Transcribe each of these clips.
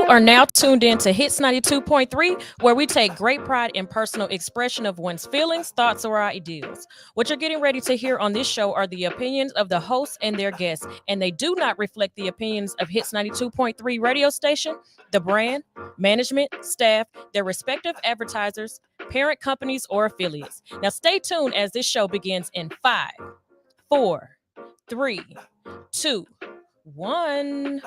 are now tuned in to Hits 92.3, where we take great pride in personal expression of one's feelings, thoughts, or ideals. What you're getting ready to hear on this show are the opinions of the hosts and their guests, and they do not reflect the opinions of Hits 92.3 radio station, the brand, management, staff, their respective advertisers, parent companies, or affiliates. Now stay tuned as this show begins in 5, 4, 3, 2, 1.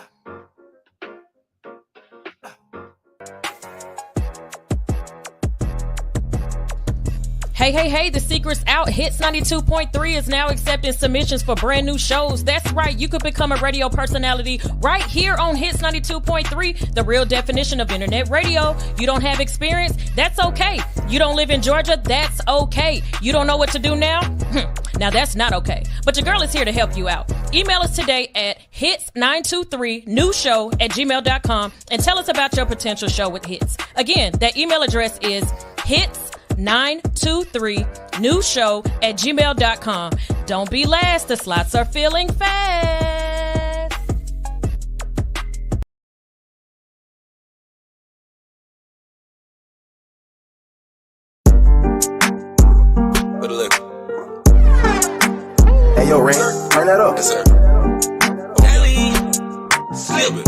Hey, the secret's out. Hits 92.3 is now accepting submissions for brand new shows. That's right, you could become a radio personality right here on Hits 92.3, the real definition of internet radio. You don't have experience? That's okay. You don't live in Georgia? That's okay. You don't know what to do now? Now that's not okay. But your girl is here to help you out. Email us today at hits923newshow@gmail.com and tell us about your potential show with Hits. Again, that email address is hits923newshow@gmail.com. Don't be last. The slots are filling fast. Hey, yo, Ray, turn that up. Yes, sir. Ellie, slip it.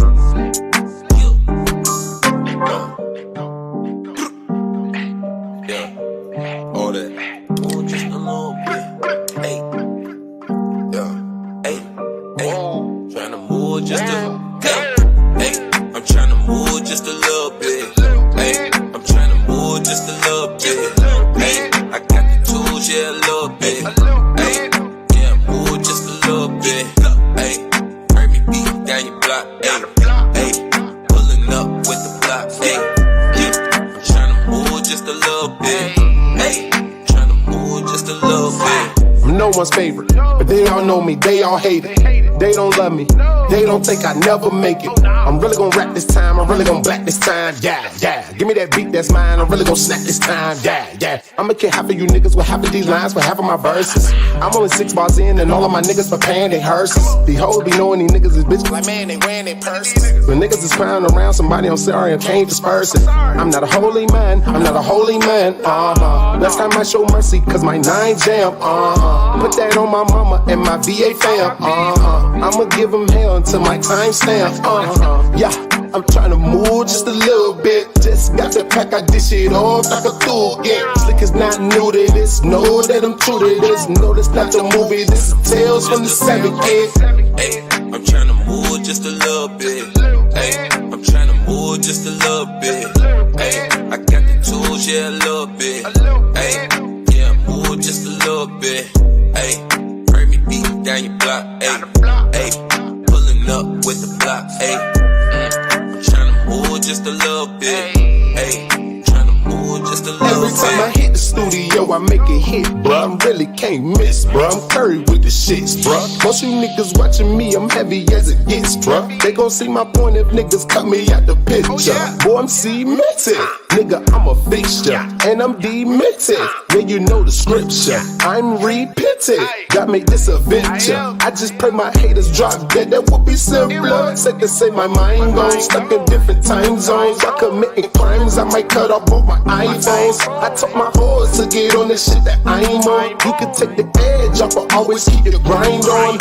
Yeah, all that. Oh, just a little bit. Hey, yeah, hey, tryna move just a, hey, I'm tryna move just a little bit. Hey, I'm tryna move just a little bit. Hey, I got the tools, yeah, a little bit. Hey, yeah, move just a little bit. Hey, heard me beat down your block. Hey, pulling up with the block. Hey, yeah, I'm tryna move just a little bit. Hey, tryna move just a little bit. I'm no one's favorite, but they all know me, they all hate it. They don't love me, they don't think I never make it. I'm really gonna rap this time, I'm really gonna black this time, yeah. Give me that beat that's mine, I'm really gonna snap this time, yeah. I'ma kill half of you niggas with half of these lines for half of my verses. I'm only 6 bars in and all of my niggas preparing their hearses. These hoes be knowing these niggas is bitches like, man, they wearing their purses. When niggas is crying around somebody, I'm sorry, I can't disperse it. I'm not a holy man, I'm not a holy man, Last time I show mercy, cause my 9 jam, Put that on my mama and my VA fam, I'ma give them hell until my time stamp, Yeah, I'm tryna move just a little bit. Just got the pack, I dish it off like a tool, yeah. Slick is not new to this, know that I'm true to this. No, this not the movie, this is Tales from the 7 kid. Hey, I'm tryna move just a little bit. Hey, I'm tryna move just a little bit. Hey, I got the tools, yeah, a little bit. Hey, yeah, move just a little bit. Hey, heard me beat down your block. Hey, pulling up with the block. Hey, I'm tryna move just a little bit. Hey, tryna move just a little bit. Every time I hit the studio, I make it hit, bruh. I really can't miss, bruh. I'm curry with the shits, bruh. Most you niggas watching me, I'm heavy as it gets, bruh. They gon' see my point if niggas cut me out the picture. Boy, I'm cemented. Nigga, I'm a fixture, and I'm demented. Yeah, you know the scripture. I'm repented. God made this a venture. I just pray my haters drop dead, that would be simpler. Said to say my mind gone, stuck in different time zones. I committing crimes, I might cut off both my iPhones. I told my horse to get on the shit that I'm on. You can take the edge off, but always keep the grind on.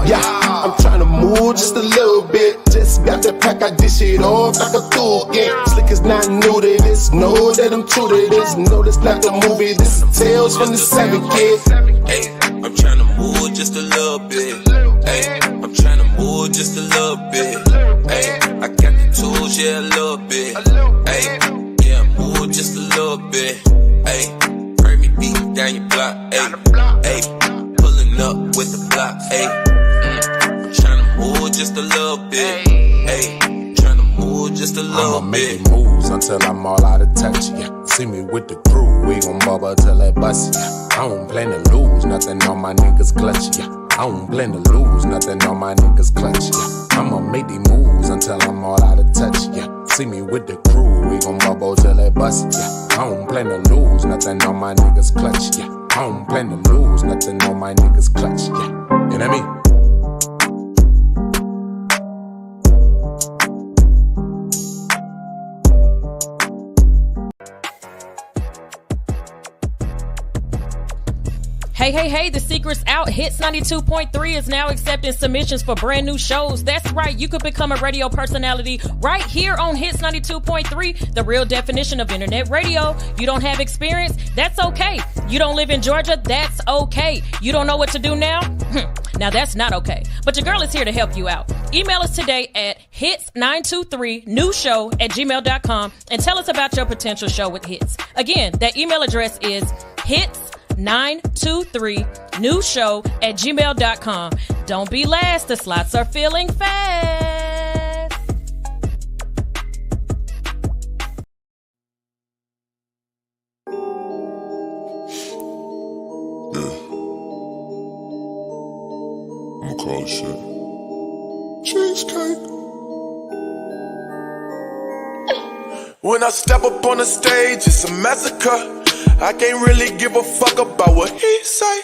Yeah, I'm tryna move just a little bit. Just got the pack, I dish it off like a tool, yeah. Slick is not new to this, know that I'm true to this. No, this not the movie, this is Tales from the 7 kid. Hey, I'm tryna move just a little bit. Hey, I'm tryna move just a little bit. Hey, I got the tools, yeah, a little bit. Hey, yeah, move just a little bit. Hey, heard me beat down your block. Hey, pulling up with the block. Hey, I'm tryna move just a little bit. Hey, tryna move just a little I'ma bit. make moves until I'm all out of touch, yeah. See me with the crew, we gon' bubble till they bust, yeah. I don't plan to lose, nothing on my niggas clutch, yeah. I don't plan to lose, nothing on my niggas clutch, yeah. I'ma make these moves until I'm all out of touch, yeah. See me with the crew, we gon' bubble till they bust, yeah. I don't plan to lose, nothing on my niggas clutch, yeah. I don't plan to lose, nothing on my niggas clutch, yeah. You know what I mean? Hey, the secret's out. Hits 92.3 is now accepting submissions for brand new shows. That's right, you could become a radio personality right here on Hits 92.3, the real definition of internet radio. You don't have experience? That's okay. You don't live in Georgia? That's okay. You don't know what to do now? Now that's not okay. But your girl is here to help you out. Email us today at hits923newshow@gmail.com and tell us about your potential show with Hits. Again, that email address is hits923newshow@gmail.com. Don't be last. The slots are filling fast. I'm called shit. Cheesecake. When I step up on the stage, it's a massacre. I can't really give a fuck about what he say.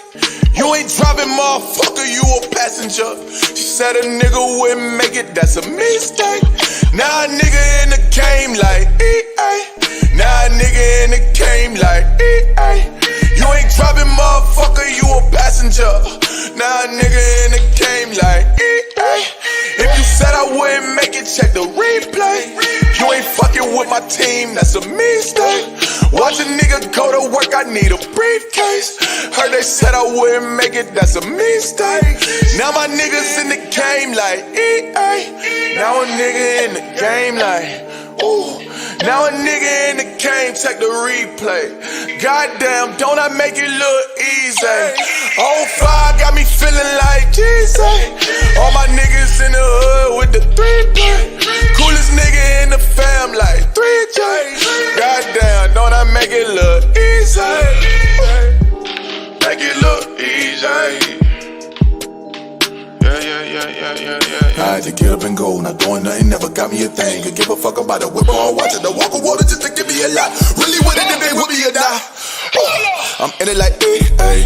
You ain't driving, motherfucker, you a passenger. She said a nigga wouldn't make it, that's a mistake. Now a nigga in the game like EA. Now a nigga in the game like EA. You ain't driving, motherfucker, you a passenger. Now a nigga in the game like EA. If you said I wouldn't make it, check the replay. You ain't fucking with my team, that's a mistake. Watch a nigga go to work, I need a briefcase. Heard they said I wouldn't make it, that's a mistake. Now my niggas in the game like EA. Now a nigga in the game like, ooh. Now a nigga in the game, check the replay. Goddamn, don't I make it look easy? On fire got me feeling like Jesus. All my niggas in the hood with the 3-play. Coolest nigga in the fam like 3J. Goddamn, don't I make it look easy? Make it look easy. I had to get up and go, not doing nothing, never got me a thing. Could give a fuck about a whip or watching the walk of water just to give me a lot. Really with it if they with me or not. I'm in it like EA.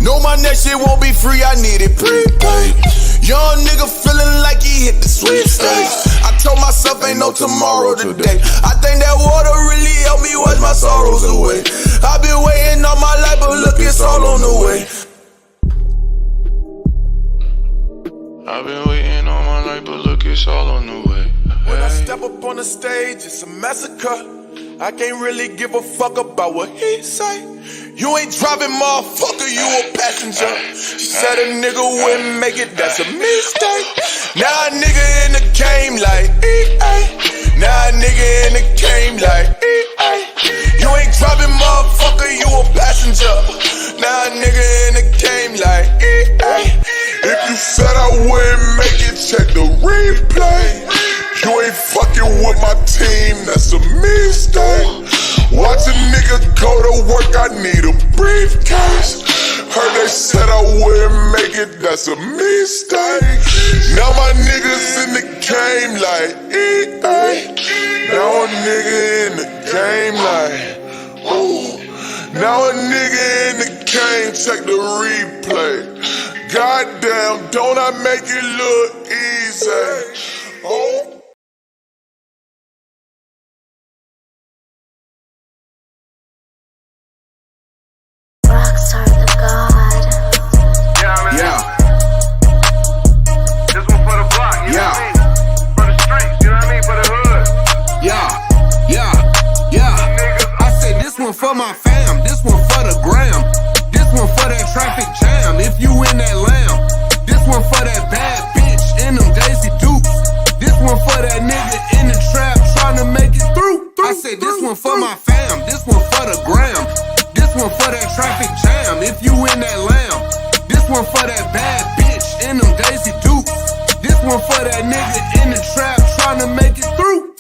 Know my next shit won't be free, I need it prepaid. Young nigga feeling like he hit the sweepstakes. I told myself ain't no tomorrow today. I think that water really helped me wash my sorrows away. I've been waiting all my life, but look, it's all on the way. I've been waiting all my life, but look, it's all on the way. When I step up on the stage, it's a massacre. I can't really give a fuck about what he say. You ain't driving, motherfucker, you a passenger. She said a nigga wouldn't make it, that's a mistake. Now a nigga in the game like EA. Now a nigga in the game like EA. You ain't driving, motherfucker, you a passenger. Now a nigga in the game like EA. If you said I wouldn't make it, check the replay. You ain't fucking with my team, that's a mistake. Watch a nigga go to work, I need a briefcase. Heard they said I wouldn't make it, that's a mistake. Now my niggas in the game like EA. Now a nigga in the game like, ooh. Now a nigga in the game, check the replay. Goddamn, don't I make it look easy? Oh. Rockstar the God. Yeah. This one for the block, you know what I mean? For the streets, you know what I mean? For the hood. I said this one for my fam, this one for the gram. This one for that traffic jam, if you in that lamb. This one for that bad bitch in them Daisy Dukes. This one for that nigga in the trap trying to make it through. I said this one for my fam, this one for the gram. This one for that traffic jam, if you in that lamb. This one for that bad bitch in them Daisy Dukes. This one for that nigga in the trap trying to make it through.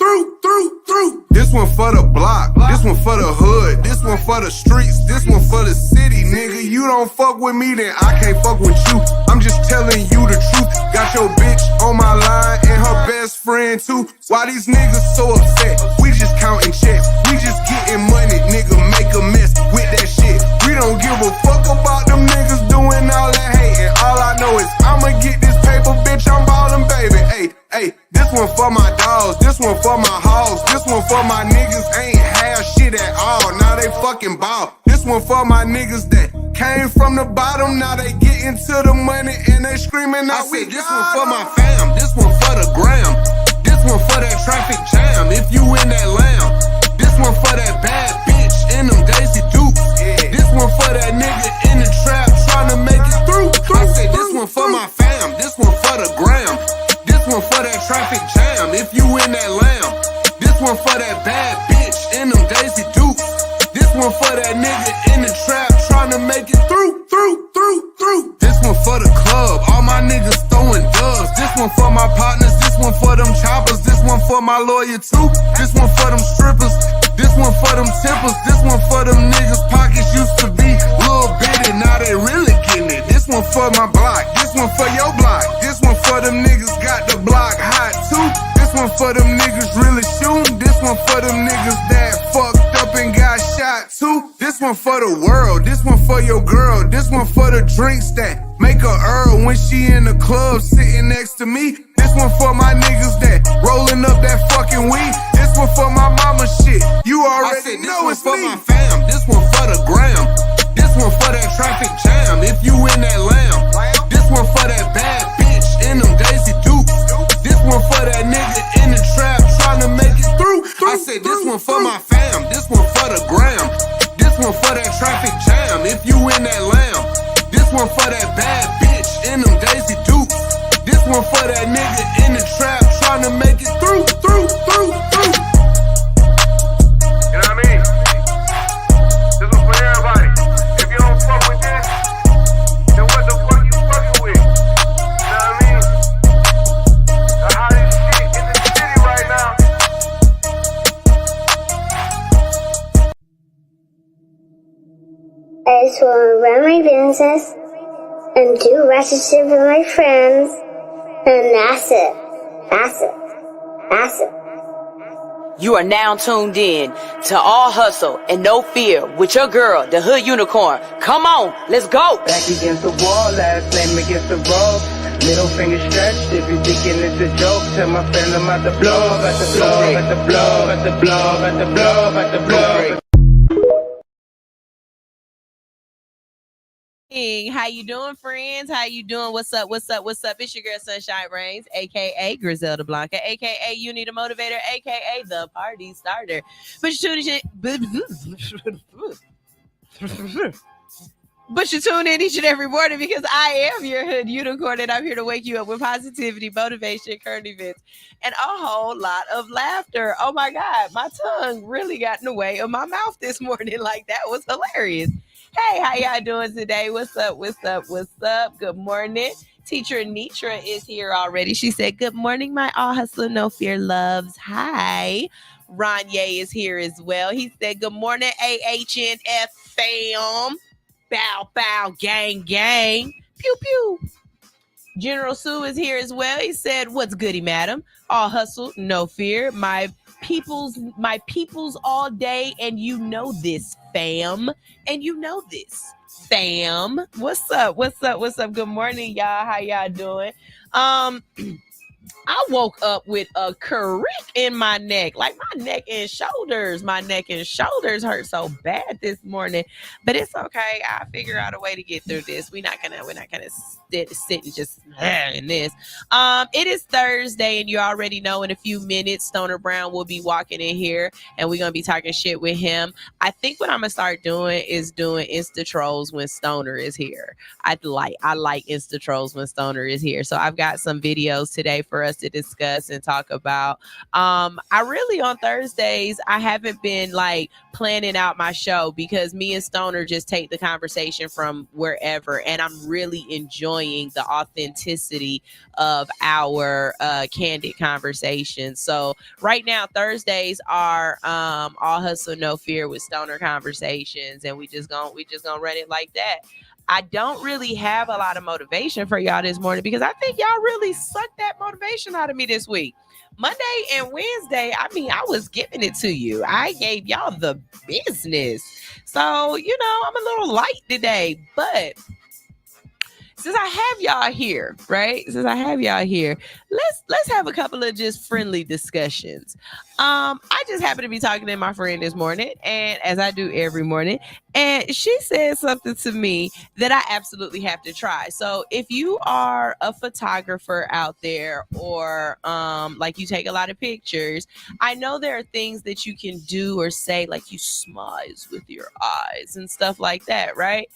This one for the block, this one for the hood, this one for the streets, this one for the city, nigga. You don't fuck with me, then I can't fuck with you. I'm just telling you the truth. Got your bitch on my line and her best friend too. Why these niggas so upset? We just counting checks, we just getting money, nigga. Make a mess with that shit. We don't give a fuck about them niggas doing all that hating. All I know is I'ma get this paper, bitch. I'm ballin', baby. Hey, this one for my dogs, this one for my hogs, this one for my niggas ain't have shit at all. Now they fucking ball. This one for my niggas that came from the bottom, now they getting to the money and they screaming out. I said, this one for my fam, this one for the gram, this one for that traffic jam. If you in that lamb, this one for that bad bitch in them Daisy Dukes. This one for that nigga in the trap trying to make it through. I said, this one for my fam, this one for the gram, this one for that traffic jam. If you in that lamb, this one for that bad bitch in them Daisy Dukes. This one for that nigga in the trap trying to make it through. This one for the club, all my niggas throwing dubs. This one for my partners, this one for them choppers. This one for my lawyer too. This one for them strippers. This one for them tempers. This one for them niggas pockets used to be little bitty, now they really getting it. This one for my block, this one for your block. This one for them niggas got the block hot too. This one for them niggas really shooting. This one for them niggas that fucked up and got shot too. This one for the world, this one for your girl. This one for the drinks that make her Earl when she in the club sitting next to me. This one for my niggas that rolling up that fucking weed. This one for my mama shit, you already know it's me. This one for my fam, this one for the gram, this one for that traffic jam. If you in that lamb, this one for that bad bitch in them Daisy Dukes. This one for that nigga in the trap trying to make it through. I said, this one for my fam, this one for the gram, this one for that traffic jam. If you in that lamb, this one for that bad bitch in them Daisy Dukes. This one for that nigga in the trap trying to make it through. You know what I mean? This one for everybody. If you don't fuck with this, then what the fuck you fucking with? You know what I mean? The hottest shit in the city right now. I just want to run my business and do ratchet shit with my friends, and that's it. You are now tuned in to All Hustle and No Fear with your girl, the Hood Unicorn. Come on, let's go. Back against the wall, last name against the rope. Middle finger stretched if you thinking it's a joke. Tell my friend I'm at the blow, at the blow, at the blow, at the blow, at the blow, at the blow. How you doing, friends? How you doing? What's up? It's your girl Sunshine Reigns, aka Griselda Blanca, aka You Need a Motivator, aka the Party Starter. But you tune in each and every morning because I am your Hood Unicorn, and I'm here to wake you up with positivity, motivation, current events, and a whole lot of laughter. Oh my God, my tongue really got in the way of my mouth this morning. Like, that was hilarious. Hey, how y'all doing today? What's up? Good morning. Teacher Nitra is here already. She said, good morning, my All Hustle No Fear loves. Hi. Ronye is here as well. He said, good morning, AHNF fam. Bow, bow, gang, gang. Pew, pew. General Sue is here as well. He said, what's goody, madam? All hustle, no fear. My peoples all day, and you know this, fam. And you know this, fam. What's up? Good morning, y'all. How y'all doing? I woke up with a crick in my neck, like my neck and shoulders hurt so bad this morning, but it's okay. I'll figure out a way to get through this. We're not gonna sit and just in this. It is Thursday, and you already know in a few minutes Stoner Brown will be walking in here, and we're gonna be talking shit with him. I think what I'm gonna start doing is doing Insta trolls when Stoner is here. I like Insta trolls when Stoner is here. So I've got some videos today for us to discuss and talk about. I really, on Thursdays, I haven't been like planning out my show because me and Stoner just take the conversation from wherever, and I'm really enjoying the authenticity of our candid conversation. So right now, Thursdays are All Hustle No Fear with Stoner Conversations, and we just gonna run it like that. I don't really have a lot of motivation for y'all this morning because I think y'all really sucked that motivation out of me this week. Monday and Wednesday, I was giving it to you. I gave y'all the business. So, I'm a little light today, but it's since I have y'all here, right? Since I have y'all here, let's have a couple of just friendly discussions. I just happened to be talking to my friend this morning, and as I do every morning, and she said something to me that I absolutely have to try. So if you are a photographer out there, or like you take a lot of pictures, I know there are things that you can do or say, like you smize with your eyes and stuff like that, right?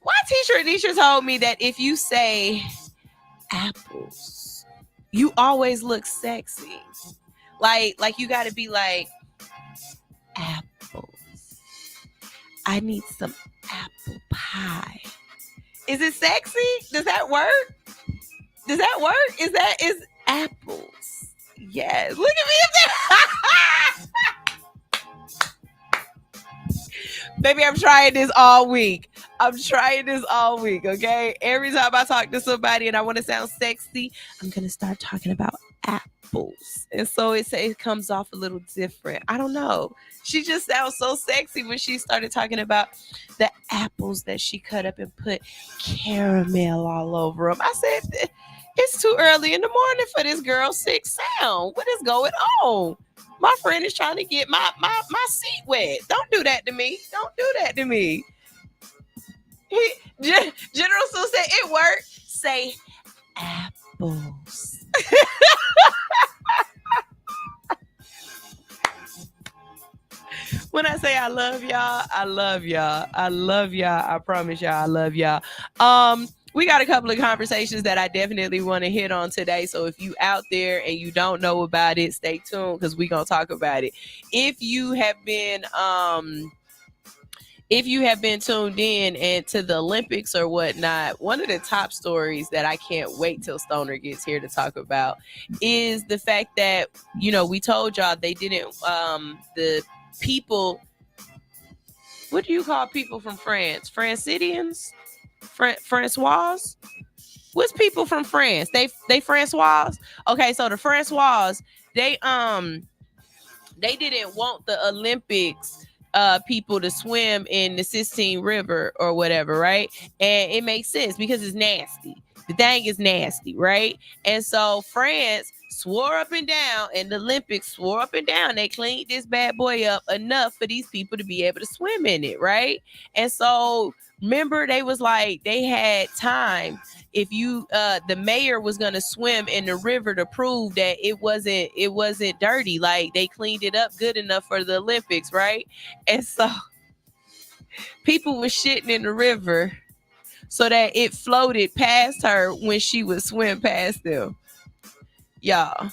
My teacher Anisha told me that if you say apples, you always look sexy. Like you got to be like, apples. I need some apple pie. Is it sexy? Does that work? Does that work? Is apples? Yes. Look at me up there. Baby, I'm trying this all week. Okay? Every time I talk to somebody and I want to sound sexy, I'm going to start talking about apples. And so it comes off a little different. I don't know. She just sounds so sexy when she started talking about the apples that she cut up and put caramel all over them. I said, it's too early in the morning for this girl's sick sound. What is going on? My friend is trying to get my seat wet. Don't do that to me. General Sue said it worked. Say apples. When I say I love y'all, I love y'all. I promise y'all, I love y'all. We got a couple of conversations that I definitely want to hit on today. So if you out there and you don't know about it, stay tuned because we're going to talk about it. If you have been tuned in and to the Olympics or whatnot, one of the top stories that I can't wait till Stoner gets here to talk about is the fact that, we told y'all they didn't, the people, what do you call people from France? Francidians? Francois? What's people from France? They Francois? Okay, so the Francois, they didn't want the Olympics people to swim in the Sistine River or whatever, right? And it makes sense because it's nasty. The thing is nasty, right? And so France swore up and down, and the Olympics swore up and down. They cleaned this bad boy up enough for these people to be able to swim in it, right? And so remember, they was like, they had time. If you, the mayor was gonna swim in the river to prove that it wasn't dirty. Like they cleaned it up good enough for the Olympics, right? And so people were shitting in the river so that it floated past her when she would swim past them. Y'all,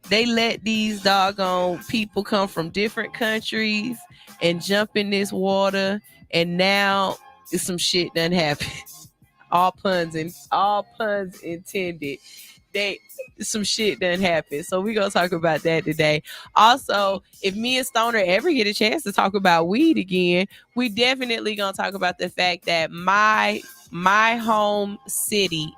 they let these doggone people come from different countries and jump in this water, and now some shit done happened. All puns intended. Some shit done happened. So we're gonna talk about that today. Also, if me and Stoner ever get a chance to talk about weed again, we definitely gonna talk about the fact that my home state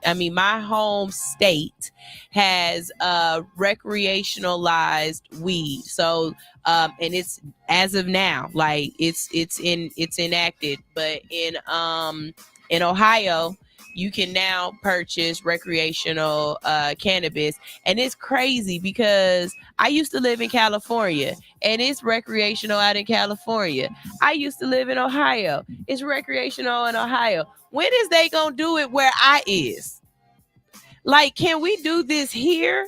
has recreationalized weed. So and it's as of now, like it's enacted, but in Ohio you can now purchase recreational cannabis. And it's crazy because I used to live in California and it's recreational out in California. I used to live in Ohio. It's recreational in Ohio. When is they gonna do it where I is? Like, can we do this here?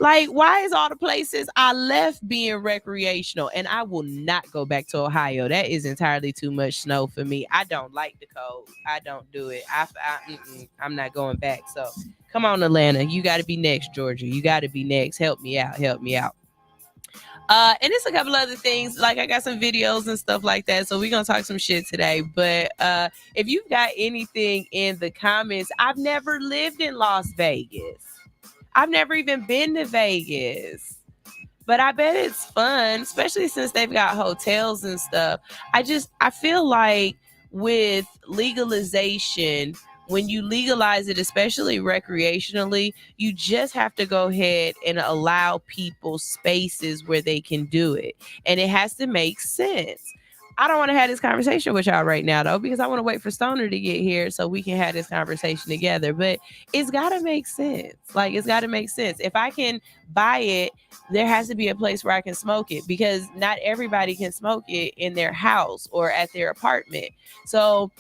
Like, why is all the places I left being recreational? And I will not go back to Ohio. That is entirely too much snow for me. I don't like the cold. I don't do it. I'm not going back. So come on, Atlanta. You got to be next, Georgia. You got to be next. Help me out. And it's a couple other things. Like I got some videos and stuff like that. So we're going to talk some shit today. But if you've got anything in the comments, I've never lived in Las Vegas. I've never even been to Vegas, but I bet it's fun, especially since they've got hotels and stuff. I feel like with legalization, when you legalize it, especially recreationally, you just have to go ahead and allow people spaces where they can do it. And it has to make sense. I don't want to have this conversation with y'all right now, though, because I want to wait for Stoner to get here so we can have this conversation together. But it's got to make sense. Like, it's got to make sense. If I can buy it, there has to be a place where I can smoke it, because not everybody can smoke it in their house or at their apartment. So,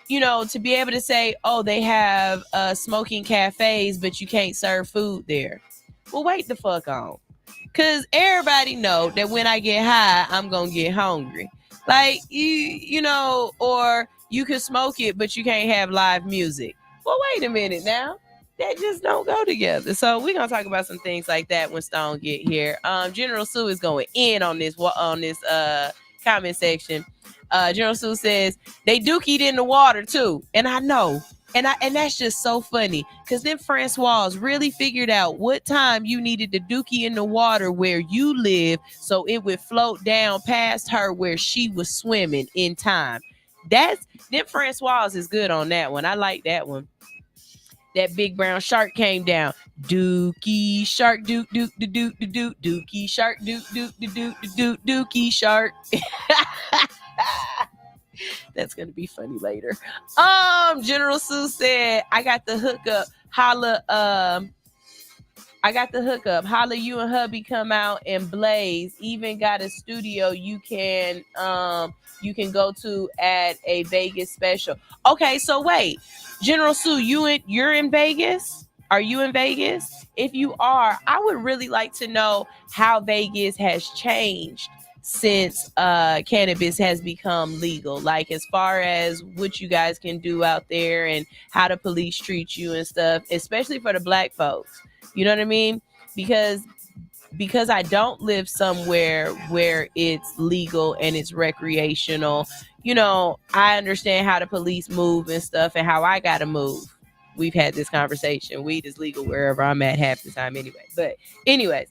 you know, to be able to say, oh, they have smoking cafes, but you can't serve food there. Well, wait the fuck on. Because everybody know that when I get high, I'm going to get hungry. Like, you know, or you can smoke it, but you can't have live music. Well, wait a minute now. That just don't go together. So we're going to talk about some things like that when Stone get here. General Sue is going in on this comment section. General Sue says, they dookied in the water, too. And I know. And that's just so funny, because then Francois really figured out what time you needed the dookie in the water where you live so it would float down past her where she was swimming in time. Then Francois is good on that one. I like that one. That big brown shark came down. Dookie shark, dook, dook, dook, dook, dook, dookie shark, dook, dook, dook, dook, dookie shark. That's gonna be funny later. General Sue said, I got the hookup. Holla, I got the hookup. Holla, you and hubby come out and blaze. Even got a studio you can go to at a Vegas special. Okay, so wait, General Sue, you're in Vegas? Are you in Vegas? If you are, I would really like to know how Vegas has changed since cannabis has become legal, like as far as what you guys can do out there and how the police treat you and stuff, especially for the black folks. You know what I mean? Because I don't live somewhere where it's legal and it's recreational, you know, I understand how the police move and stuff and how I gotta move. We've had this conversation. Weed is legal wherever I'm at half the time anyway. But anyways,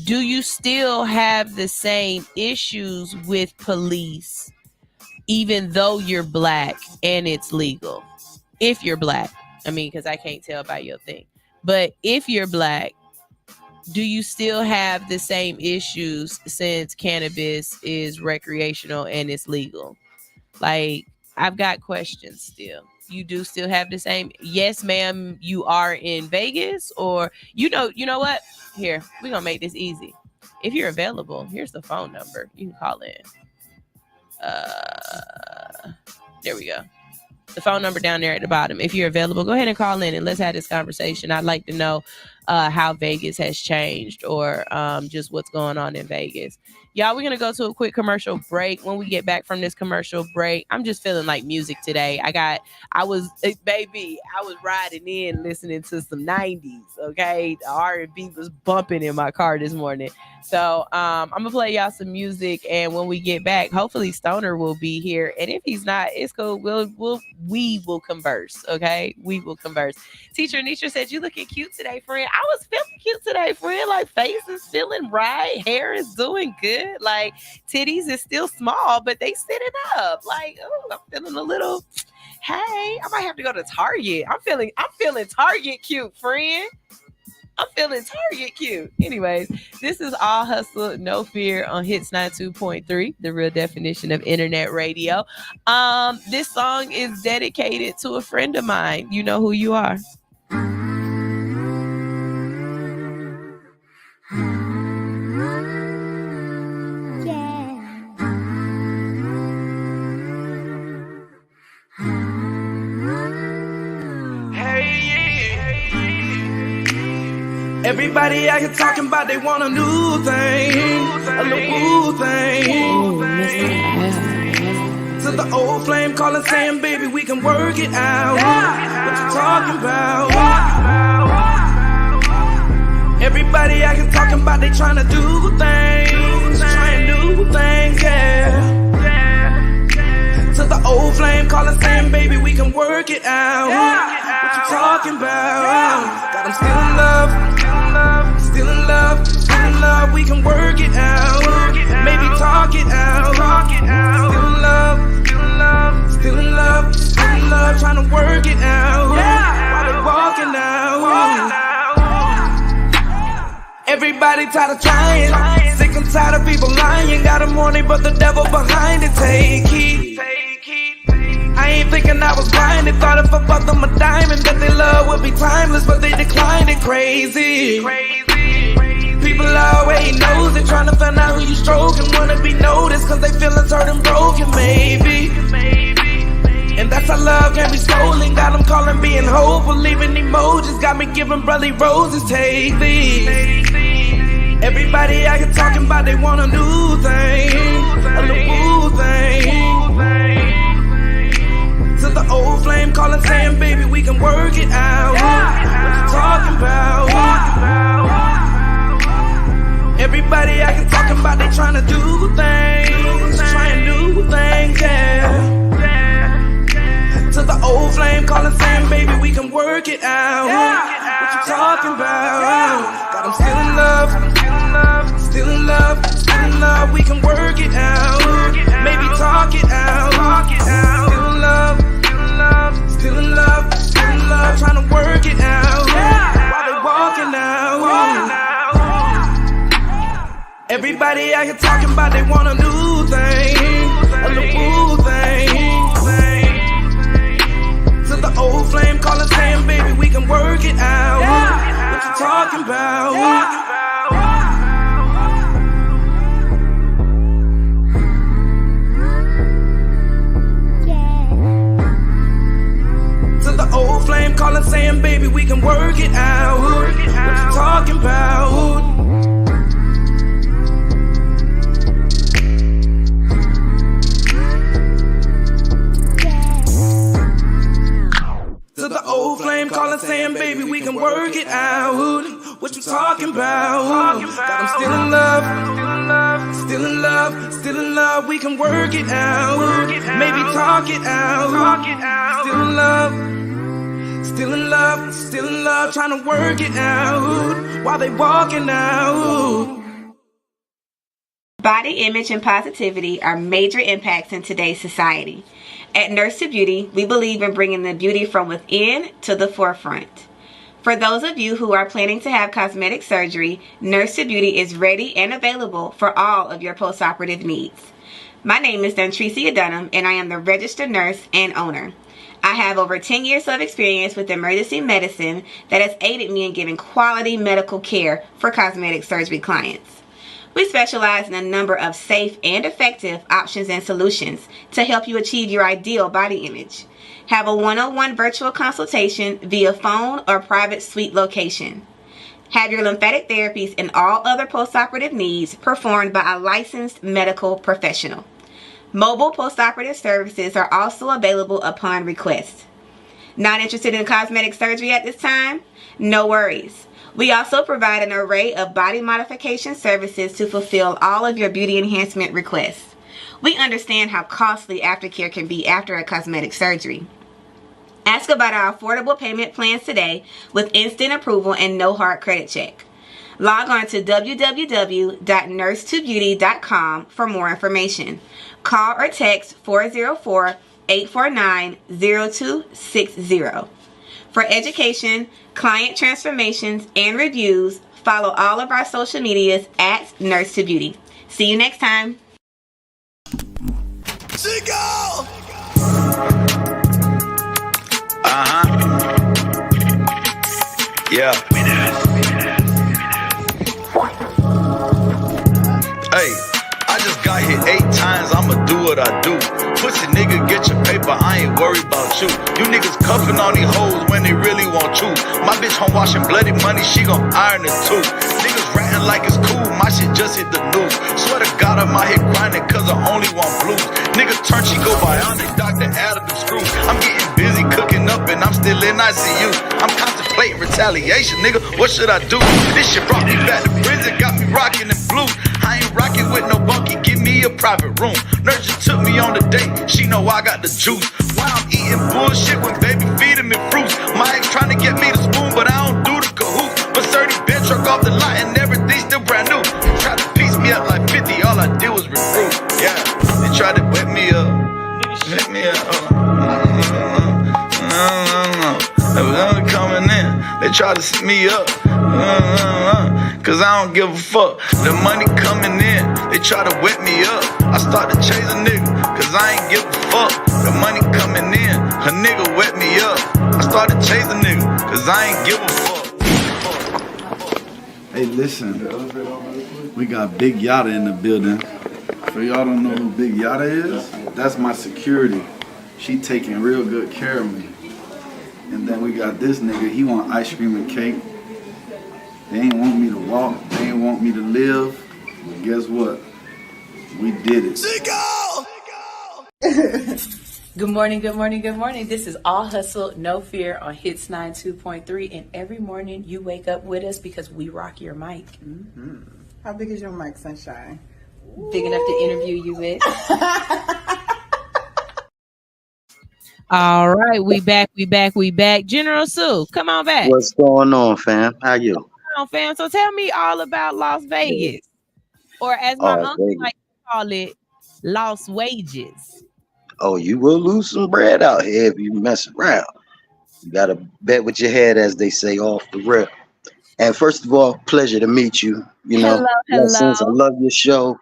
do you still have the same issues with police, even though you're black and it's legal? If you're black, I mean, because I can't tell by your thing. But if you're black, do you still have the same issues since cannabis is recreational and it's legal? Like, I've got questions still. You do still have the same? Yes, ma'am, you are in Vegas, or you know what? Here, we're gonna make this easy. If you're available, here's the phone number. You can call in. There we go. The phone number down there at the bottom. If you're available, go ahead and call in and let's have this conversation. I'd like to know how Vegas has changed, or just what's going on in Vegas. Y'all, we're going to go to a quick commercial break. When we get back from this commercial break, I'm just feeling like music today. I was riding in listening to some 90s, okay? The R&B was bumping in my car this morning. So I'm going to play y'all some music, and when we get back, hopefully Stoner will be here. And if he's not, it's cool. We will converse, okay? We will converse. Teacher Anisha said, you looking cute today, friend. I was feeling cute today, friend. Like, face is feeling right. Hair is doing good. Like, titties is still small, but they sitting up. Like, oh, I'm feeling a little, hey, I might have to go to Target. I'm feeling Target cute, friend. I'm feeling Target cute. Anyways, this is All Hustle, No Fear on Hits 92.3, the real definition of internet radio. This song is dedicated to a friend of mine. You know who you are. Everybody out here talking about they want a new thing, a new thing. To the old flame calling saying, baby, we can work it out. What you talking about? Everybody out here talking about they trying to do things, trying new things, yeah. To the old flame calling saying, baby, we can work it out. What you talking about? Got them still in love. Still in love, we can work it out. Maybe talk it out. Still in love, trying to work it out. While they walking out. Everybody tired of trying, sick and but the devil behind it. Take heed. I ain't thinking I was blinded. Thought if I bought them a diamond that they love would be timeless, but they declined it. Crazy. People always knows it, trying to find out who you stroking. Wanna be noticed cause they feelings hurt and broken, maybe. And that's how love can be stolen. Got them calling being hopeful, leaving emojis. Got me giving brotherly roses, take these. Everybody out here talking about they want a new thing, a new thing. To the old flame calling saying, baby, we can work it out. What you talking about? Everybody out here talking about they trying to do things, trying new things, yeah. To the old flame calling saying, baby, we can work it out. What you talking about? Got them still in love, still in love, still in love. We can work it out, maybe talk it out. Still in love, still in love, still in love, trying to work it out while they walking out. Everybody out here talking about they want a new thing, a new thing. To the old flame calling saying, baby, we can work it out. What you talking about? To the old flame calling saying, baby, we can work it out. What you talking about? To the old flame calling saying, baby, we can work it out. What you talking about? Got them still in love, still in love, still in love. We can work it out, maybe talk it out. Still in love, still in love, still in love, trying to work it out while they walking out. Body image and positivity are major impacts in today's society. At Nurse to Beauty, we believe in bringing the beauty from within to the forefront. For those of you who are planning to have cosmetic surgery, Nurse to Beauty is ready and available for all of your postoperative needs. My name is Dontricia Dunham, and I am the registered nurse and owner. I have over 10 years of experience with emergency medicine that has aided me in giving quality medical care for cosmetic surgery clients. We specialize in a number of safe and effective options and solutions to help you achieve your ideal body image. Have a one-on-one virtual consultation via phone or private suite location. Have your lymphatic therapies and all other postoperative needs performed by a licensed medical professional. Mobile postoperative services are also available upon request. Not interested in cosmetic surgery at this time? No worries. We also provide an array of body modification services to fulfill all of your beauty enhancement requests. We understand how costly aftercare can be after a cosmetic surgery. Ask about our affordable payment plans today with instant approval and no hard credit check. Log on to www.nursetobeauty.com for more information. Call or text 404-849-0260. For education, client transformations, and reviews, follow all of our social medias at Nurse to Beauty. See you next time. Chico! Yeah. Hey, I just got hit 8 times, I'ma do what I do. Pussy nigga, get your paper, I ain't worried about you. You niggas cuffing on these hoes when they really want you. My bitch home washing bloody money, she gon' iron it too. Niggas ratting like it's cool, my shit just hit the news. Swear to God I'm out here grinding cause I only want blues. Niggas turn she go bionic, doctor added the screws. I'm getting busy cooking up and I'm still in ICU. I'm contemplating retaliation, nigga, what should I do? This shit brought me back to prison, got me rocking in blue. I ain't rocking with no bunkie, give me a private room. Nurse just took me on the date, she know I got the juice. Why I'm eating bullshit when baby feeding me fruits. My ex trying to get me the spoon, but I don't do the cahoot. But 30 bench truck off the lot and everything still brand new. Tried to piece me up like 50, all I did was recruit. Yeah, they tried to wet me up. Let me up. They was only coming in. They try to set me up. Cause I don't give a fuck. The money coming in. They try to wet me up. I started chasing nigga, cause I ain't give a fuck. The money coming in, a nigga wet me up. I started chasing nigga, cause I ain't give a fuck. Hey, listen, we got Big Yada in the building. For y'all don't know who Big Yada is, that's my security. She taking real good care of me. And then we got this nigga, he want ice cream and cake. They ain't want me to walk, they ain't want me to live. But guess what? We did it. Good morning, good morning, good morning. This is All Hustle, No Fear on Hits 92.3. And every morning you wake up with us because we rock your mic. Mm-hmm. How big is your mic, Sunshine? Big enough to interview you with. All right, we back. General Sue, come on back. What's going on, fam? How you? Come on, fam. So tell me all about Las Vegas. Or as my uncle like to call it, Lost Wages. Oh, you will lose some bread out here if you mess around. You gotta bet with your head, as they say, off the rip. And first of all, pleasure to meet you. You know, blessings. I love your show.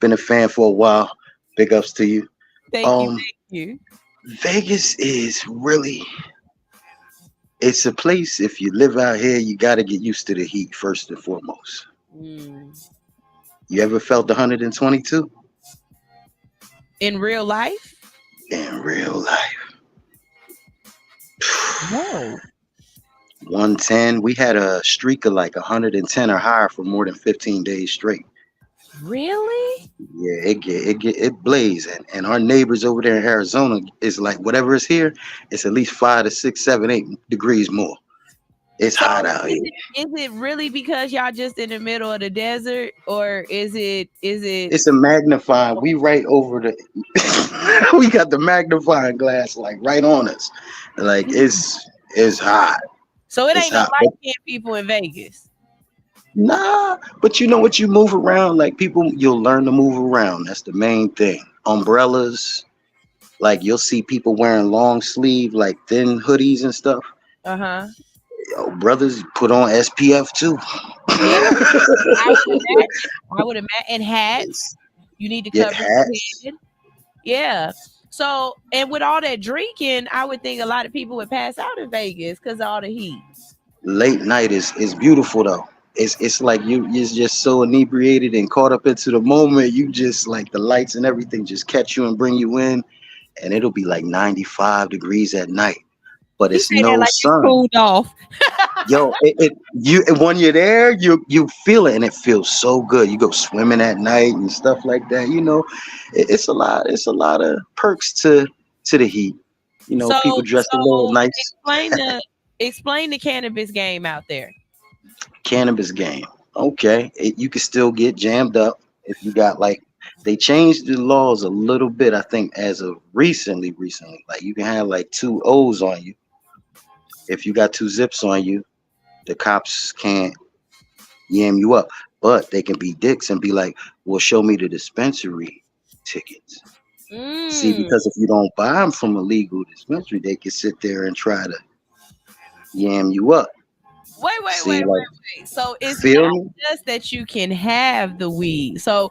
Been a fan for a while. Big ups to you. Thank you. Vegas is really, it's a place, if you live out here, you got to get used to the heat first and foremost. You ever felt 122? In real life? In real life. No. 110. We had a streak of like 110 or higher for more than 15 days straight. Really? Yeah, it blaze, and our neighbors over there in Arizona is like whatever is here, it's at least 5 to 6, 7, 8 degrees more. It's hot out here. Is it really because y'all just in the middle of the desert, or is it? It's a magnifying. We right over the. We got the magnifying glass like right on us, like it's hot. So it It's ain't no hot. light-skinned people in Vegas. Nah, but you know what? You move around, like people, you'll learn to move around. That's the main thing. Umbrellas, like you'll see people wearing long sleeve, like thin hoodies and stuff. Yo, brothers, put on SPF too. I would imagine. And hats. You need to cover your head. Yeah. So, and with all that drinking, I would think a lot of people would pass out in Vegas because of all the heat. Late night is beautiful though. It's like you're just so inebriated and caught up into the moment. You just like the lights and everything just catch you and bring you in, and it'll be like 95 degrees at night, but it's no like sun. Cooled off. Yo, when you're there, you feel it, and it feels so good. You go swimming at night and stuff like that. You know, it's a lot of perks to the heat. You know, people dress a little nice. Explain the cannabis game out there. Cannabis game. Okay, you can still get jammed up if you got like, they changed the laws a little bit, I think, as of recently. Like you can have like 2 O's on you. If you got 2 zips on you, the cops can't yam you up, but they can be dicks and be like, well, show me the dispensary tickets. See, because if you don't buy them from a legal dispensary, they can sit there and try to yam you up. Wait. So it's Feel not me? just that you can have the weed. So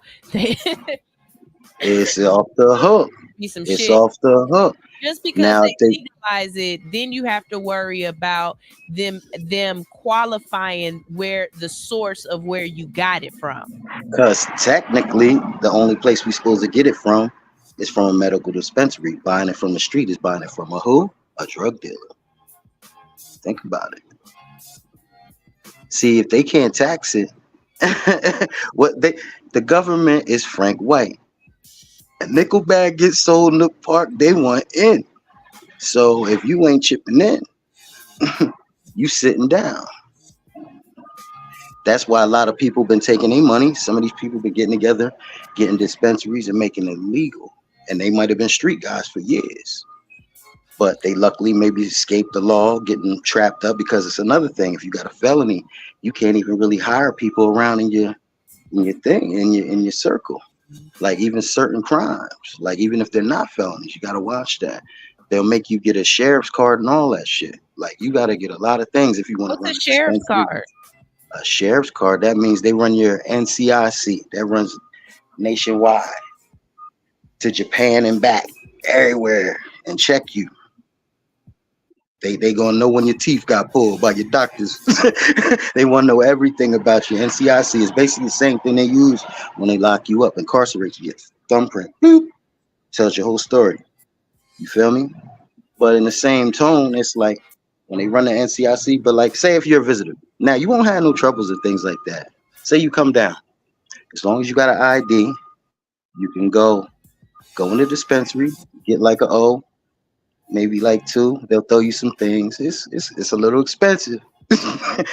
It's off the hook. be some It's shit. off the hook. Just because Now, they if they legalize it, then you have to worry about them qualifying where the source of where you got it from. Because technically, the only place we're supposed to get it from is from a medical dispensary. Buying it from the street is buying it from a who? A drug dealer. Think about it. See, if they can't tax it, the government is Frank White. A nickel bag gets sold in the park, they want in. So if you ain't chipping in, you sitting down. That's why a lot of people been taking their money. Some of these people been getting together, getting dispensaries and making it legal. And they might have been street guys for years. But they luckily maybe escaped the law, getting trapped up, because it's another thing. If you got a felony, you can't even really hire people around in your circle. Like even certain crimes, like even if they're not felonies, you gotta watch that. They'll make you get a sheriff's card and all that shit. Like you gotta get a lot of things if you want to run What's a sheriff's card? A sheriff's card, that means they run your NCIC. That runs nationwide. to Japan and back, everywhere, and check you. They gonna know when your teeth got pulled by your doctors. They want to know everything about you. NCIC is basically the same thing they use when they lock you up, incarcerate you. Your thumbprint, boop, tells your whole story. You feel me? But in the same tone, it's like when they run the NCIC, but like say if you're a visitor, now you won't have no troubles and things like that. Say you come down, as long as you got an ID, you can go in the dispensary, get like a O, maybe like 2. They'll throw you some things. It's a little expensive. I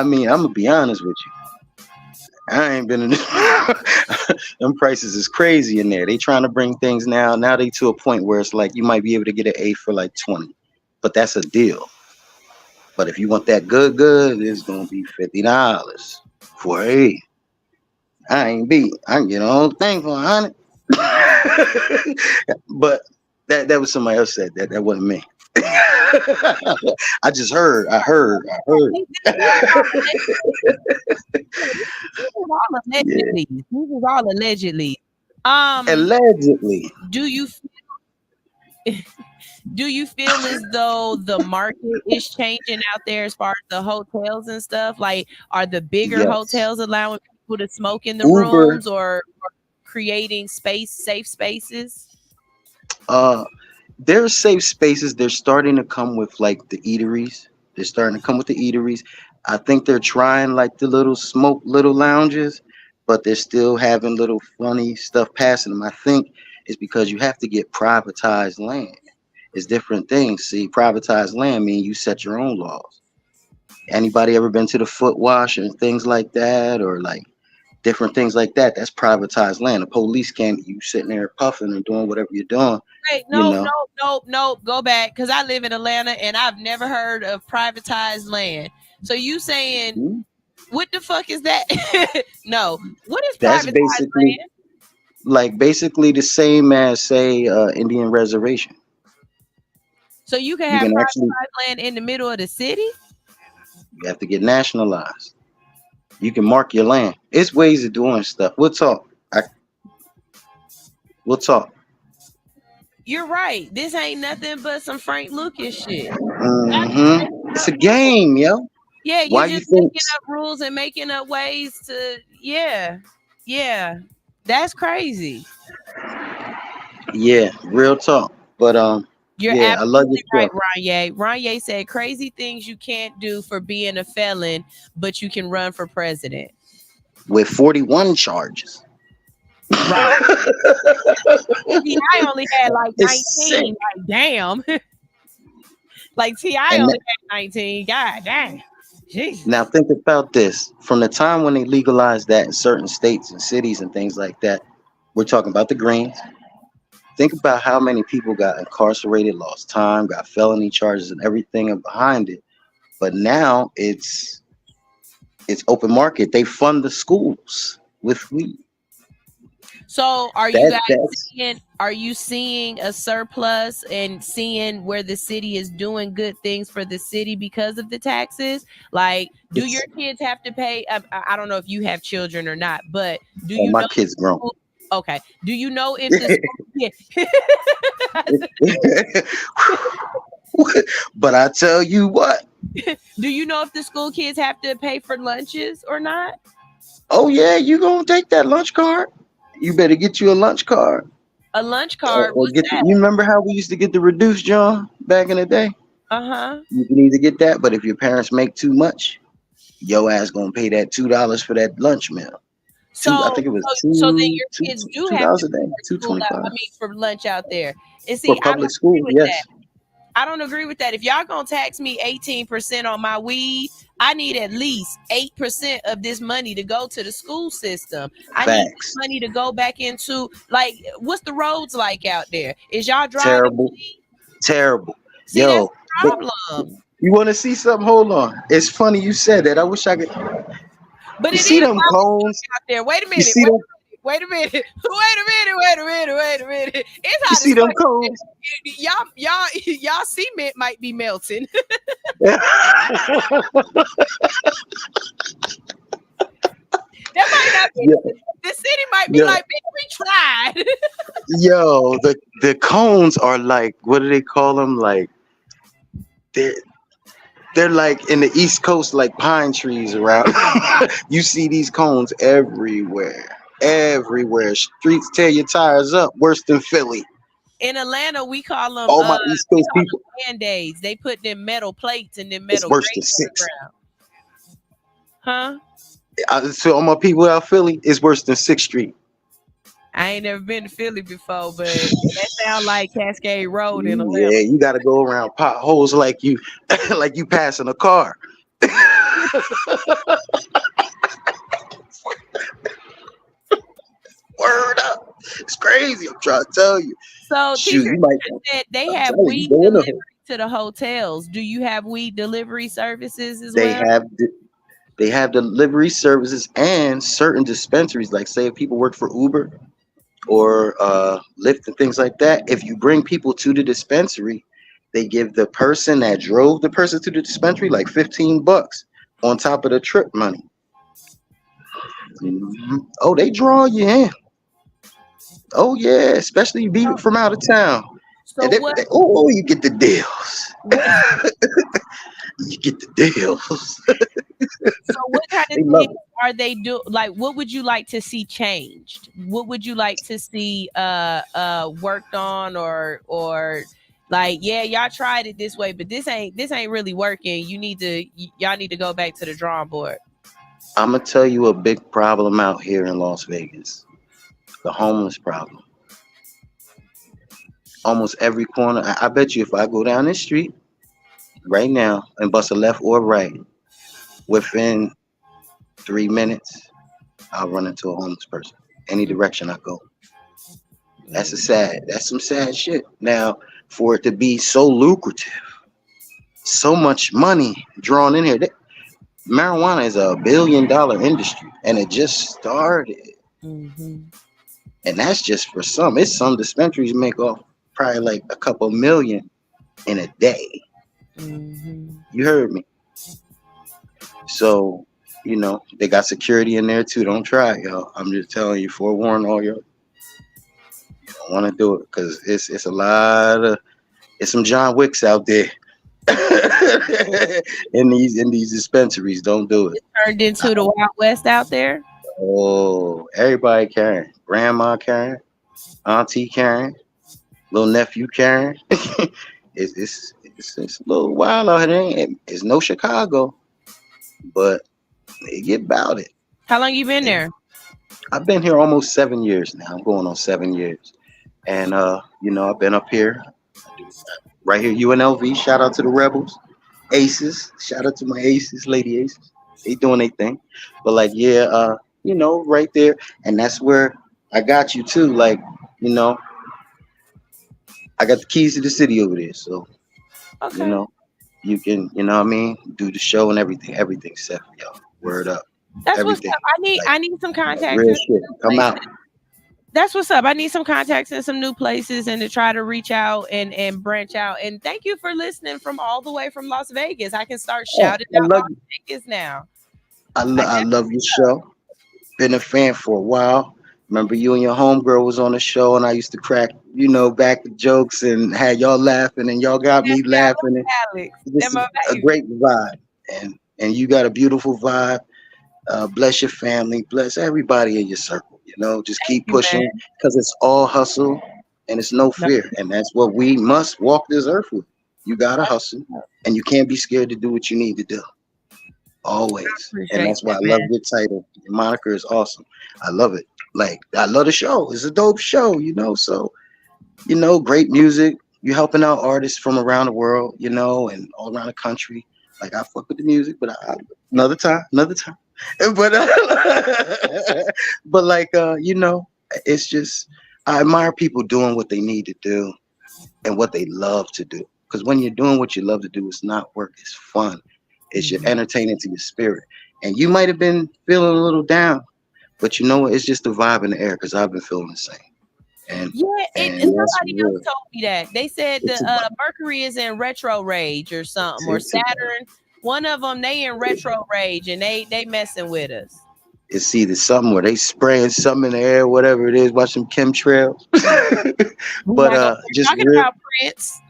mean, I'm gonna be honest with you. I ain't been in them prices is crazy in there. They trying to bring things now. Now they to a point where it's like you might be able to get an A for like 20, but that's a deal. But if you want that good, it's gonna be $50 for A. I can get a whole thing for 100. But that was somebody else said that. That wasn't me. I just heard. I heard. Allegedly. This is all allegedly. Allegedly. Do you feel as though the market is changing out there as far as the hotels and stuff? Like, are the bigger hotels allowing people to smoke in the rooms or creating safe spaces? There's safe spaces. They're starting to come with like the eateries. I think they're trying like the little lounges, but they're still having little funny stuff passing them. I think it's because you have to get privatized land. It's different things. See, privatized land means you set your own laws. Anybody ever been to the foot wash and things like that, or like different things like that? That's privatized land. The police can't. You sitting there puffing and doing whatever you're doing. Wait, no. Go back, because I live in Atlanta and I've never heard of privatized land. So you saying what the fuck is that? No, what is that's privatized land? Basically the same as say Indian reservation. So you can have privatized land in the middle of the city? You have to get nationalized. You can mark your land. It's ways of doing stuff. We'll talk. You're right. This ain't nothing but some Frank Lucas shit. Mm-hmm. It's a game, yo. Yeah, you just making up rules and making up ways to. Yeah. That's crazy. Yeah, real talk. But You're I love absolutely your right, stuff. Ranye. Ranye said crazy things you can't do for being a felon, but you can run for president. With 41 charges. Right. See, I only had like 19. Like, damn. Like T.I. only had 19. God damn. Jeez. Now think about this. From the time when they legalized that in certain states and cities and things like that, we're talking about the Greens. Think about how many people got incarcerated, lost time, got felony charges and everything behind it. But now it's open market. They fund the schools with weed. So are you seeing a surplus and seeing where the city is doing good things for the city because of the taxes? Like, do your kids have to pay? I don't know if you have children or not, but do you my know kids grown? Okay. Do you know if the But I tell you what. Do you know if the school kids have to pay for lunches or not? Oh yeah, you gonna take that lunch card? You better get you a lunch card. A lunch card. Or get you remember how we used to get the reduced John back in the day? Uh-huh. You can either get that, but if your parents make too much, your ass gonna pay that $2 for that lunch meal. I think it was so then your kids do have to $2 $2.25. For lunch out there. And see, for public school, yes. I don't agree with that. If y'all gonna tax me 18% on my weed, I need at least 8% of this money to go to the school system. I need this money to go back into, like, what's the roads like out there? Is y'all driving? Terrible. See, yo, that's the problem. You want to see something? Hold on. It's funny you said that. I wish I could. But you see them cones out there. Wait a minute. Wait a minute. It's hot. You see them cones? Y'all cement might be melting. That might not be. The city might be like, we tried. Yo, the cones are like, what do they call them? Like they're like in the East Coast, like pine trees around. You see these cones everywhere. Everywhere. Streets tear your tires up worse than Philly. In Atlanta, we call them All my East Coast people. Band-Aids. They put them metal plates and them It's metal worse than grates on the 6. ground. Huh? So all my people out Philly, it's worse than 6th Street. I ain't never been to Philly before, but that sound like Cascade Road in Atlanta. Yeah, you got to go around potholes like you like you passing a car. Word up. It's crazy. I'm trying to tell you. So Shoot, teacher you might said they have telling you, weed go in the delivery to the hotels. Do you have weed delivery services as They well? have delivery services and certain dispensaries. Like say if people work for Uber or Lyft and things like that, if you bring people to the dispensary, they give the person that drove the person to the dispensary like $15 on top of the trip money. Oh, they draw you in. Oh yeah, especially you be from out of town. So And you get the deals. You get the deals. So what kind They of love things are they do? Like, what would you like to see changed? What would you like to see worked on, or like, yeah, y'all tried it this way, but this ain't really working. Y'all need to go back to the drawing board. I'm gonna tell you a big problem out here in Las Vegas. The homeless problem. Almost every corner. I bet you if I go down this street right now and bust a left or right, within 3 minutes, I'll run into a homeless person. Any direction I go. That's some sad shit. Now, for it to be so lucrative, so much money drawn in here. Marijuana is $1 billion industry, and it just started. And that's just for some. It's some dispensaries make off probably like a couple million in a day. You heard me. So, they got security in there too. Don't try it, y'all. I'm just telling you, forewarn all y'all. You don't want to do it because it's some John Wicks out there in these dispensaries. Don't do it. It turned into the Wild West out there. Oh, everybody carrying. Grandma carrying, auntie carrying, little nephew carrying. It's a little wild out here. It's no Chicago, but they get about it. How long you been there? I've been here almost 7 years now. I'm going on 7 years. And I've been up here. Right here, UNLV. Shout out to the Rebels. Aces. Shout out to my Aces, Lady Aces. They doing their thing. But right there. And that's where I got you too. Like, I got the keys to the city over there. So, you can, do the show and everything. Everything's set for y'all. Word up. That's everything. what's up. I need some contacts. Real shit. Come out. That's what's up. I need some contacts in some new places and to try to reach out and branch out. And thank you for listening from all the way from Las Vegas. I can start shouting out Las Vegas now. I love your show. Been a fan for a while. Remember you and your homegirl was on the show and I used to crack, back the jokes and had y'all laughing and y'all got me laughing. It's a great vibe. And you got a beautiful vibe. Bless your family. Bless everybody in your circle. Just keep pushing because it's all hustle and it's no fear. And that's what we must walk this earth with. You got to hustle and you can't be scared to do what you need to do. Always. And that's why I love your title. Your moniker is awesome. I love it. Like, I love the show. It's a dope show, So, great music. You're helping out artists from around the world, and all around the country. Like, I fuck with the music, but another time. But it's just, I admire people doing what they need to do and what they love to do. Because when you're doing what you love to do, it's not work, it's fun. It's your entertaining to your spirit. And you might have been feeling a little down, but it's just the vibe in the air because I've been feeling the same. And somebody else told me that. They said the Mercury is in retro rage or something, or Saturn. One of them, they in retro rage and they messing with us. it's either something where they spraying something in the air, whatever it is, watch some chemtrails. But just talking real, about Prince.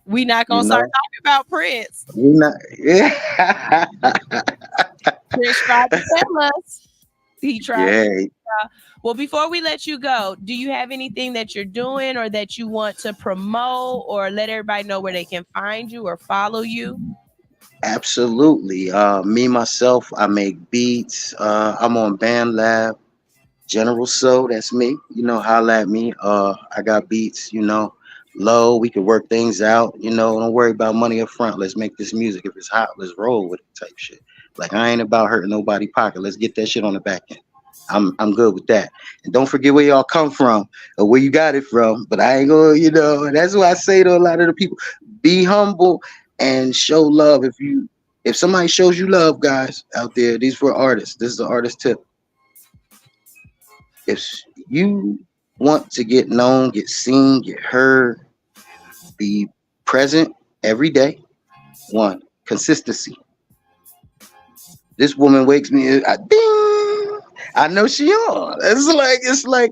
We not you gonna start know, talking about Prince. we not. Yeah. Prince tried to tell us. He tried. Yeah. Well, before we let you go, do you have anything that you're doing or that you want to promote or let everybody know where they can find you or follow you? Absolutely. Me myself, I make beats. I'm on BandLab. General So, that's me. You know, holla at me. I got beats, you know, low. We can work things out, you know, don't worry about money up front. Let's make this music. If it's hot, let's roll with it type shit. Like I ain't about hurting nobody pocket. Let's get that shit on the back end. I'm good with that. And don't forget where y'all come from or where you got it from. But I ain't gonna, you know, and that's what I say to a lot of the people. Be humble and show love. If somebody shows you love, guys, out there, these for artists. This is the artist tip. If you want to get known, get seen, get heard, be present every day. One, consistency. This woman wakes me, ding, I know she on. It's like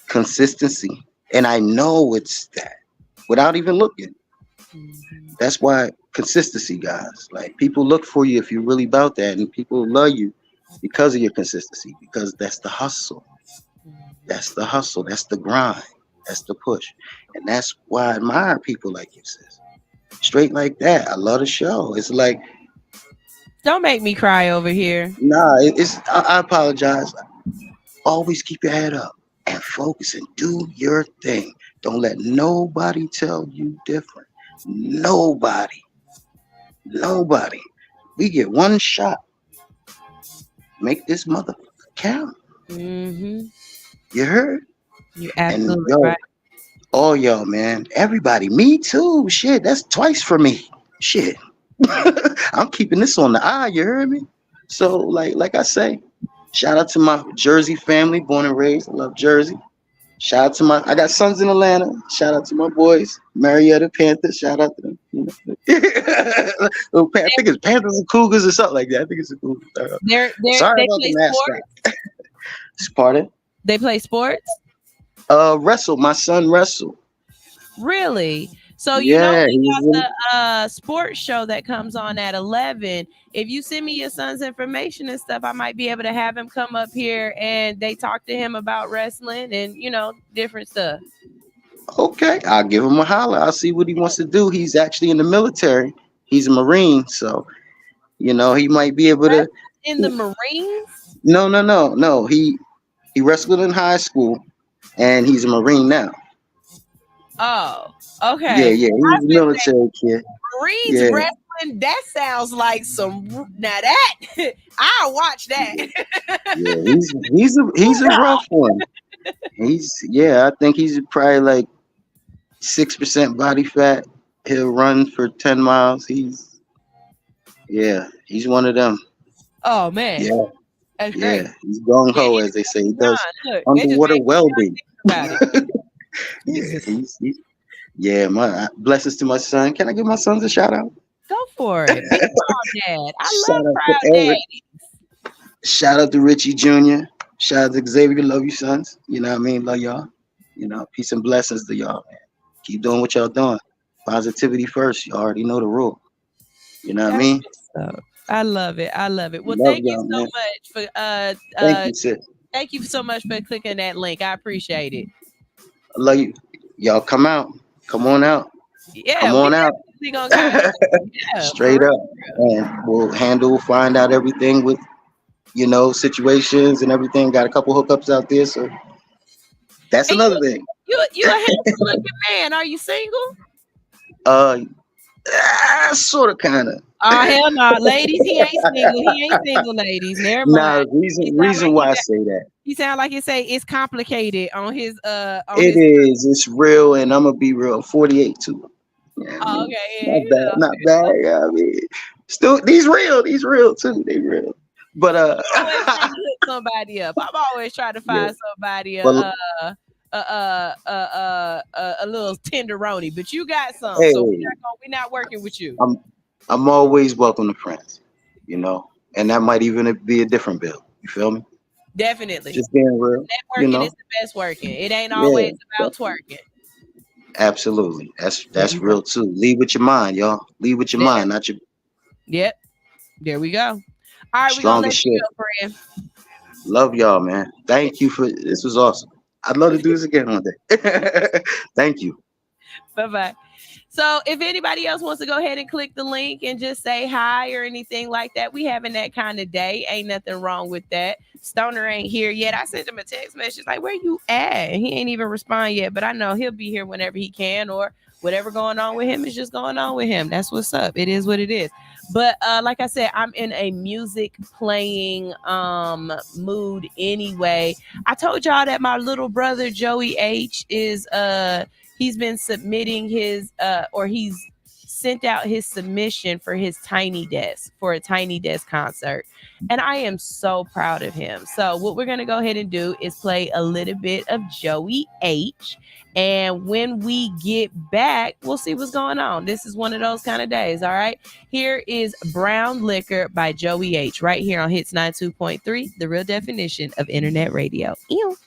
consistency. And I know it's that without even looking. That's why consistency, guys. Like people look for you if you're really about that, and people love you because of your consistency, because that's the hustle. That's the hustle. That's the grind. That's the push. And that's why I admire people like you, sis. Straight like that. I love the show. It's like, don't make me cry over here. Nah, I apologize. Always keep your head up and focus and do your thing. Don't let nobody tell you different. Nobody. We get one shot. Make this motherfucker count. Mm-hmm. You heard? You absolutely and, right. All y'all, man. Everybody. Me too. Shit, that's twice for me. Shit. I'm keeping this on the eye, you heard me? So like I say, shout out to my Jersey family, born and raised. I love Jersey. Shout out to I got sons in Atlanta. Shout out to my boys, Marietta Panthers. Shout out to them. You know? I think it's Panthers and Cougars or something like that. I think it's a Cougars. Sorry they about play the mascot. Pardon? They play sports? Wrestle. My son wrestle. Really? So you know we got the sports show that comes on at 11. If you send me your son's information and stuff, I might be able to have him come up here and they talk to him about wrestling and different stuff. Okay, I'll give him a holler. I'll see what he wants to do. He's actually in the military. He's a Marine, so he might be able to. In the Marines? No. He wrestled in high school, and he's a Marine now. Oh, okay. Yeah. He's a military kid. Marines wrestling. That sounds like some. Now that I'll watch that. Yeah, he's a rough one. I think he's probably like 6% body fat. He'll run for 10 miles. He's one of them. Oh man. Yeah. That's great. He's gung ho, as they say. He does underwater welding. My blessings to my son. Can I give my sons a shout out? Go for it. Big Proud Dad. I love Proud Daddies. Shout out to Richie Jr. Shout out to Xavier. Love you, sons. You know what I mean? Love y'all. Peace and blessings to y'all, man. Keep doing what y'all doing. Positivity first. You already know the rule. You know what I mean? I love it. Well, thank you so much for thank you, sis. Thank you so much for clicking that link. I appreciate it. I love you. Y'all come out. Come on out. Yeah. Come on out. Straight up. And we'll find out everything with situations and everything. Got a couple hookups out there. So that's another thing. You a handsome looking man. Are you single? Sort of, kind of. Oh hell no, ladies, he ain't single, ladies. Never mind. Reason why I say that. He sound like he say it's complicated on his It's real, and I'm gonna be real. 48 too. Yeah, okay. Not bad. Yeah, I mean, still these real too. They real. But always trying to hook somebody up. I'm always trying to find somebody a little tenderoni, but you got some, so we're not working with you. I'm always welcome to friends, and that might even be a different bill. You feel me? Definitely. Just being real. Networking You know? is the best working. It ain't Yeah, always about twerking. absolutely. That's real too. Lead with your mind, y'all. Lead with your mind, not your Yep. There we go. All right, we're strong gonna as let shit. you go, friend. Love y'all, man. Thank you for this. Was awesome. I'd love to do this again one day. Thank you. Bye-bye. So if anybody else wants to go ahead and click the link and just say hi or anything like that, we having that kind of day. Ain't nothing wrong with that. Stoner ain't here yet. I sent him a text message like, where you at? And he ain't even respond yet, but I know he'll be here whenever he can, or whatever going on with him is just going on with him. That's what's up. It is what it is. But like I said, I'm in a music playing mood anyway. I told y'all that my little brother Joey H is he's been submitting his or he's sent out his submission for his Tiny Desk, for a Tiny Desk concert. And I am so proud of him. So what we're going to go ahead and do is play a little bit of Joey H. And when we get back, we'll see what's going on. This is one of those kind of days. All right. Here is Brown Liquor by Joey H. right here on Hits 92.3, the real definition of internet radio. Ew.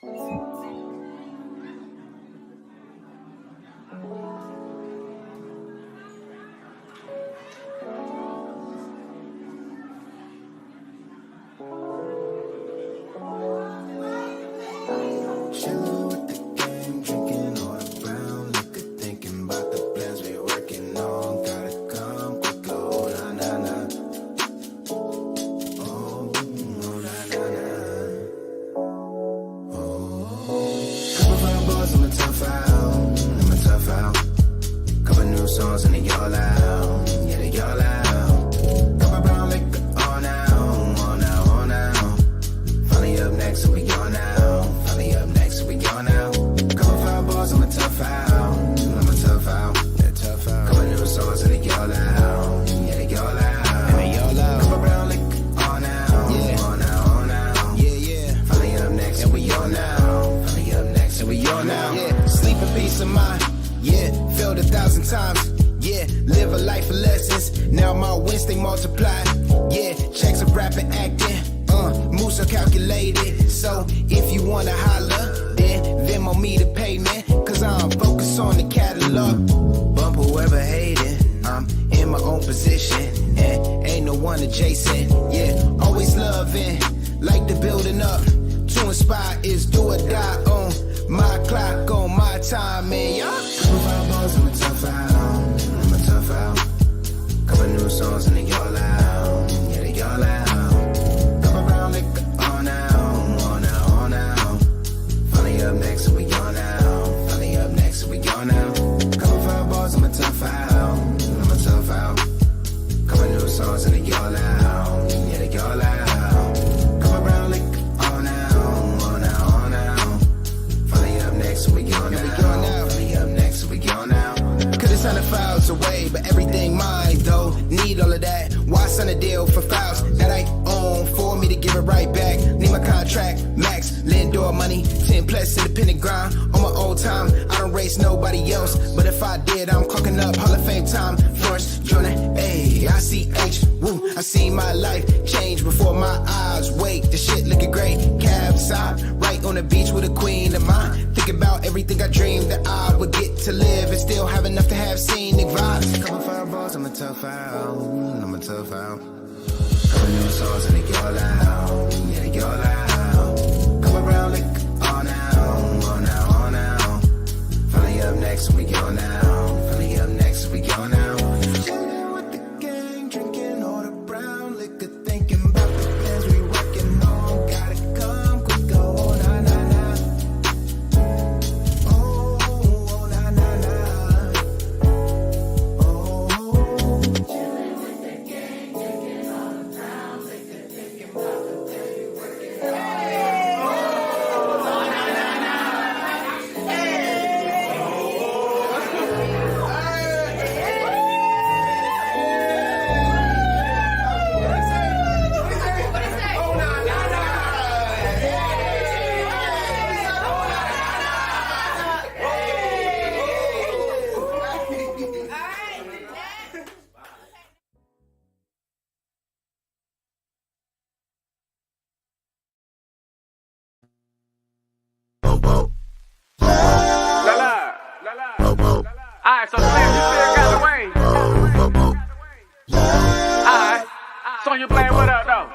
you playing? What up, though?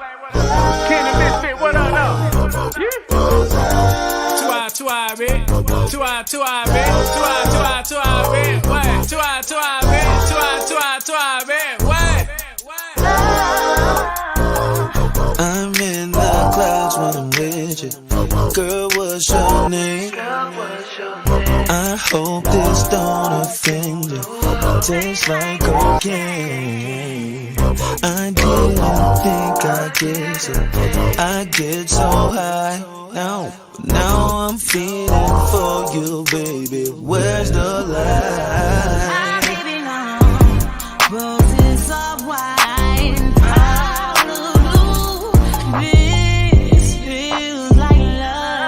Kenny Misfit, what up, though? Two eye, bitch. Two eye, bitch. What? Two eye, bitch. What? I'm in the clouds when I'm with you. Girl, what's your name? I hope this don't offend you. Tastes like cocaine. I didn't think I'd get it. I get so high now. Now I'm feeling for you, baby. Where's the lie? Roses of wine, Hallelujah. This feels like love.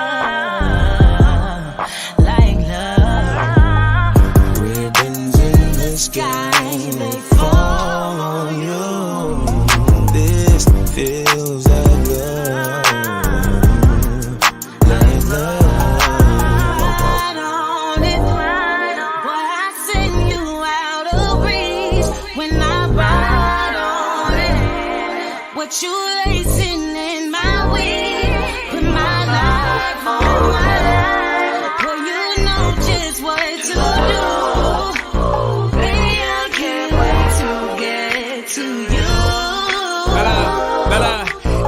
Ribbons in the sky, they fall on you. This feels like love. What you lacing in my weed? Put my life on my life. Well, you know just what to do. Baby, I can't wait to get to you. Bella,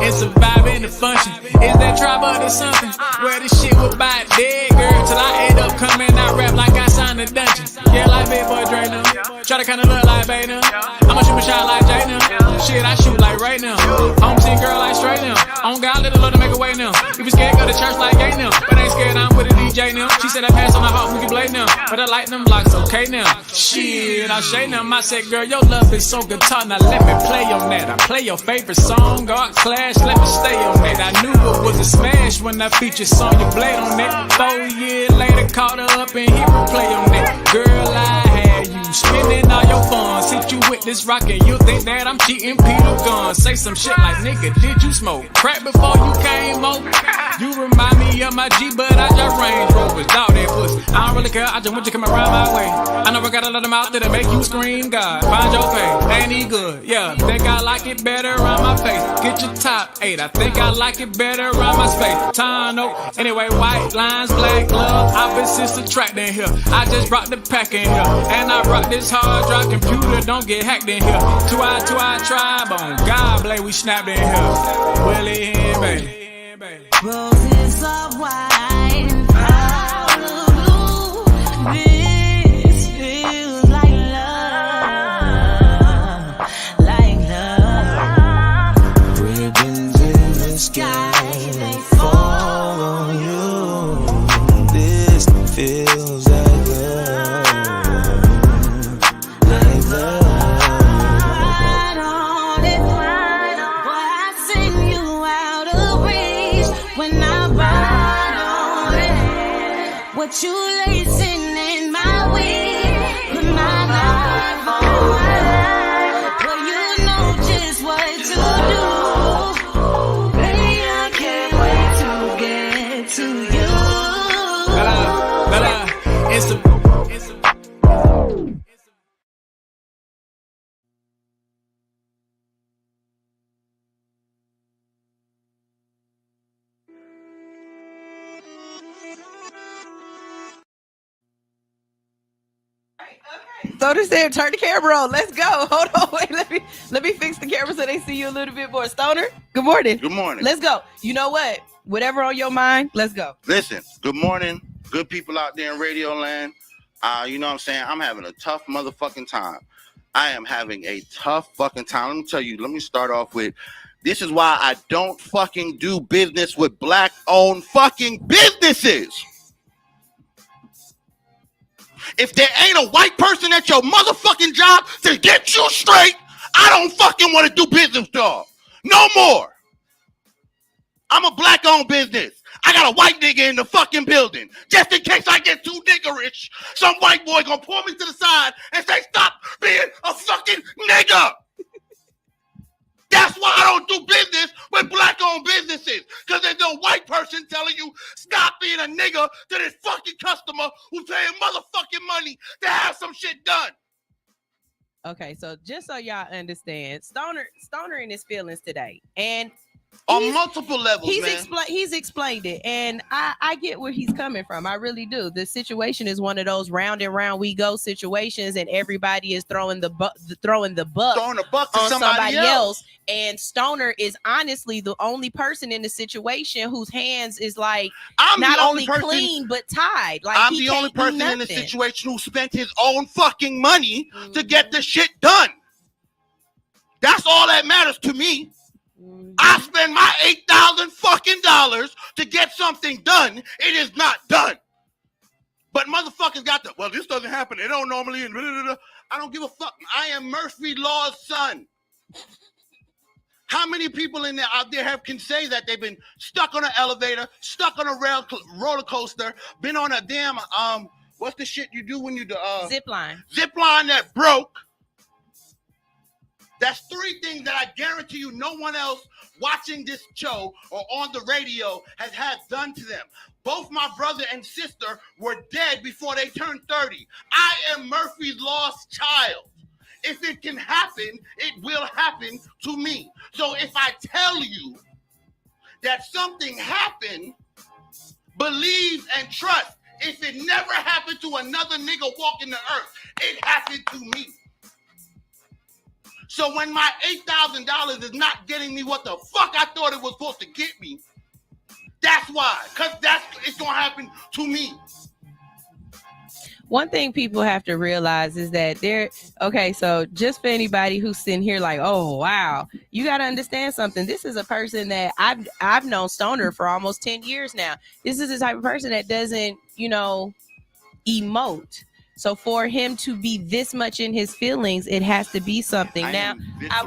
it's a vibe in the function. Is that trouble or something? Where this shit was by dead, girl. Till I end up coming out rap like I signed a dungeon. Yeah, like Big Boy Dre now. Try to kinda look like Bay now. I'ma shoot my shot like Jay now. Shit, I shoot like right now. Home team girl like straight now. On God, little love to make a way now. If you scared, go to church like gay now. But ain't scared, I'm with a DJ now. She said I pass on the heart, we can blade now. But I like them blocks, okay now. Shit, I'll shade them. I said, girl, your love is so guitar. Now let me play on that. I play your favorite song, God Clash, let me stay on that. I knew it was a smash when I featured Song Your Blade on that. 4 years later, caught her up and hit replay on that. Girl, I had you spending all your funds. Hit you with this rock and you think that I'm cheating Peter Gunn. Say some shit like, nigga, did you smoke crack before you came over? You remind me of my G, but I just Range Rovers. Dog that pussy, I don't really care, I just want you to come around my way. I know I got a lot of mouth that'll make you scream, God, find your pay, ain't he good? Yeah, think I like it better around my face. Get your top 8, I think I like it better around my space. Tano, anyway, white lines, black love, opposites attracting here. I just brought the pack in here, and I brought this hard drive computer, don't get hacked in here. Two eye tribe on God, Blade, we snapped in here. Willie and baby. Roses of wine, Hallelujah. This feels like love. Ribbons in the sky, they fall on you. This feels like what you lacing in my weed? Put my life on my life. Well, you know just what to do. Baby, I can't wait to get to you. Bella, it's a Stoner said, turn the camera on. Let's go. Hold on. Wait, let me fix the camera so they see you a little bit more. Stoner, good morning. Good morning. Let's go. You know what? Whatever on your mind, let's go. Listen, good morning. Good people out there in Radio Land. You know what I'm saying? I'm having a tough motherfucking time. I am having a tough fucking time. Let me tell you, let me start off with, this is why I don't fucking do business with black-owned fucking businesses. If there ain't a white person at your motherfucking job to get you straight, I don't fucking want to do business, dog. No more. I'm a black-owned business. I got a white nigga in the fucking building. Just in case I get too niggerish, some white boy gonna pull me to the side and say, stop being a fucking nigga. That's why I don't do business with black-owned businesses. Because there's no white person telling you, stop being a nigga to this fucking customer who's paying motherfucking money to have some shit done. Okay, so just so y'all understand, Stoner in his feelings today, and on multiple levels, he's explained it, and I get where he's coming from. I really do. The situation is one of those round and round we go situations, and everybody is throwing the buck to on somebody else. And Stoner is honestly the only person in the situation whose hands is like I'm not the only only person, clean but tied. Like I'm he the only can't do person in the nothing. situation who spent his own fucking money to get the shit done. That's all that matters to me. I spend my $8,000 fucking dollars to get something done. It is not done. But motherfuckers got the, well, this doesn't happen. It don't normally. I don't give a fuck. I am Murphy Law's son. How many people out there can say that they've been stuck on an elevator, stuck on a roller coaster, been on a damn what's the shit you do when you zip line that broke? That's three things that I guarantee you no one else watching this show or on the radio has had done to them. Both my brother and sister were dead before they turned 30. I am Murphy's lost child. If it can happen, it will happen to me. So if I tell you that something happened, believe and trust. If it never happened to another nigga walking the earth, it happened to me. So when my $8,000 is not getting me what the fuck I thought it was supposed to get me, that's why. Because it's going to happen to me. One thing people have to realize is that so just for anybody who's sitting here like, oh, wow, you got to understand something. This is a person that I've known Stoner for almost 10 years now. This is the type of person that doesn't, emote. So for him to be this much in his feelings, it has to be something. Now, I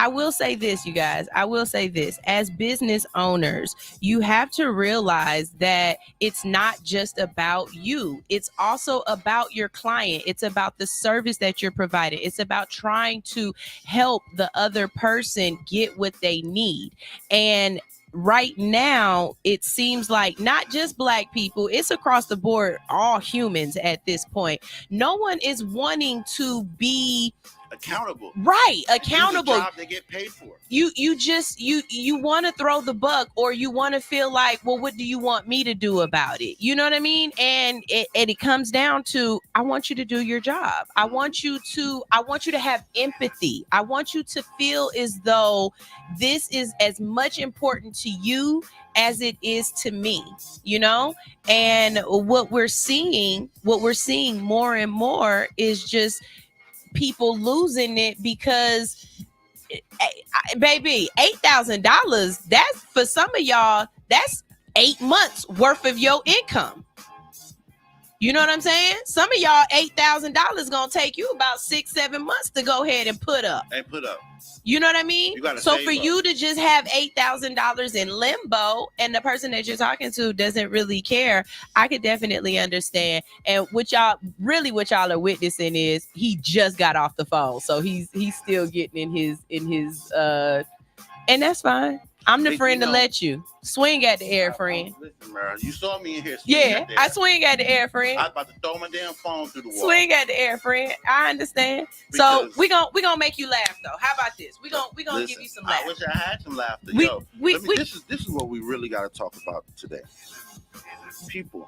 will say this, you guys. I will say this. As business owners, you have to realize that it's not just about you. It's also about your client. It's about the service that you're providing. It's about trying to help the other person get what they need. And right now, it seems like not just Black people, it's across the board, all humans at this point. No one is wanting to be accountable. Right, accountable. Do the job they get paid for. You want to throw the buck, or you want to feel like, well, what do you want me to do about it? You know what I mean? And it comes down to, I want you to do your job. I want you to have empathy. I want you to feel as though this is as much important to you as it is to me, And what we're seeing more and more is just people losing it because, baby, $8,000, that's for some of y'all, that's 8 months worth of your income. You know what I'm saying? Some of y'all, $8,000 gonna take you about 6-7 months to go ahead and put up. You know what I mean? So for you to just have $8,000 in limbo and the person that you're talking to doesn't really care, I could definitely understand. And what y'all are witnessing is he just got off the phone, so he's still getting in his and that's fine. I'm the friend to let you swing at the air, friend. Listen, man, you saw me in here. I swing at the air, friend. I was about to throw my damn phone through the wall. Swing at the air, friend. I understand. So we gonna make you laugh though. How about this? We gonna give you some laughter. I wish I had some laughter. This is what we really got to talk about today. People,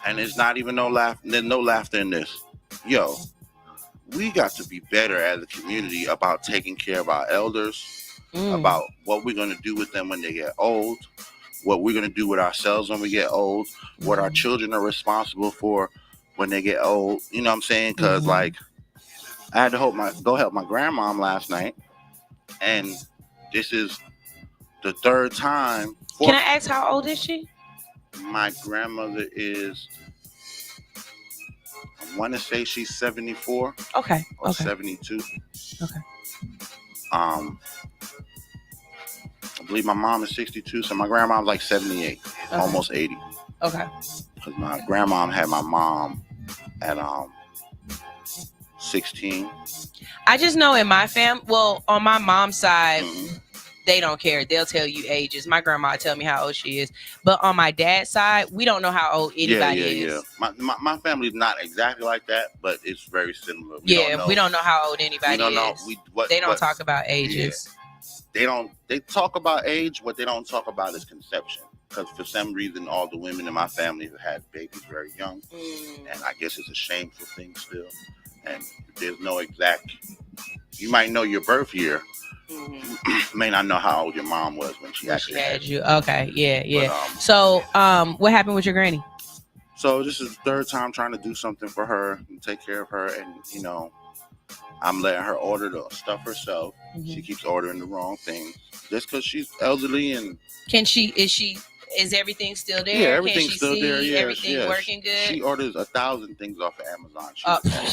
and there's not even no laugh. There's no laughter in this. Yo, we got to be better as a community about taking care of our elders. About what we're going to do with them when they get old, what we're going to do with ourselves when we get old, what our children are responsible for when they get old. You know what I'm saying? Because, like, I had to go help my grandmom last night, and this is the third time. Can I ask how old is she? My grandmother is, I want to say she's 74. Okay. Or 72. Okay. I believe my mom is 62, so my grandmom's like 78, almost 80. Okay. Because my grandmom had my mom at 16. I just know in my on my mom's side, they don't care. They'll tell you ages. My grandma tell me how old she is, but on my dad's side, we don't know how old anybody is. My family's not exactly like that, but it's very similar. We don't know how old anybody we don't know. is. They don't talk about ages. They talk about age. What they don't talk about is conception. Because for some reason, all the women in my family have had babies very young, and I guess it's a shameful thing still. And there's no exact. You might know your birth year, may not know how old your mom was when she actually had you. Okay, yeah. But, so, what happened with your granny? So this is the third time trying to do something for her and take care of her, and I'm letting her order the stuff herself. She keeps ordering the wrong things just because she's elderly and. Is everything still there? Yeah, everything's still there. Yeah, everything working good. She orders 1,000 things off of Amazon.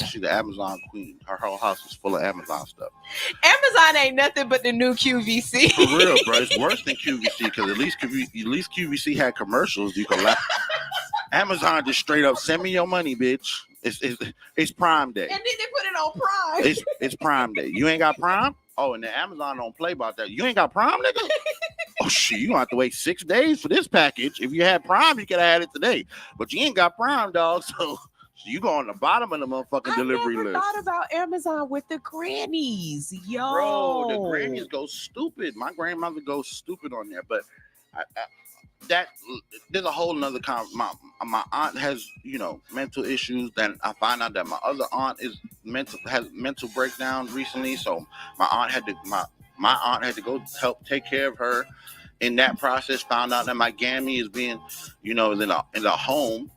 She's the Amazon queen. Her whole house is full of Amazon stuff. Amazon ain't nothing but the new QVC. For real, bro. It's worse than QVC because at least QVC had commercials you could laugh. Amazon just straight up send me your money, bitch. It's Prime Day. And then they put it on Prime. It's Prime Day. You ain't got Prime? Oh, and then Amazon don't play about that. You ain't got Prime, nigga? Oh, shit, you gonna have to wait 6 days for this package. If you had Prime, you could have had it today. But you ain't got Prime, dog, so you go on the bottom of the motherfucking delivery list. I thought about Amazon with the grannies. Yo. Bro, the grannies go stupid. My grandmother goes stupid on there, but there's a whole nother my aunt has mental issues. Then I find out that my other aunt has mental breakdowns recently, so my aunt had to go help take care of her. In that process, found out that my gammy is being in a home,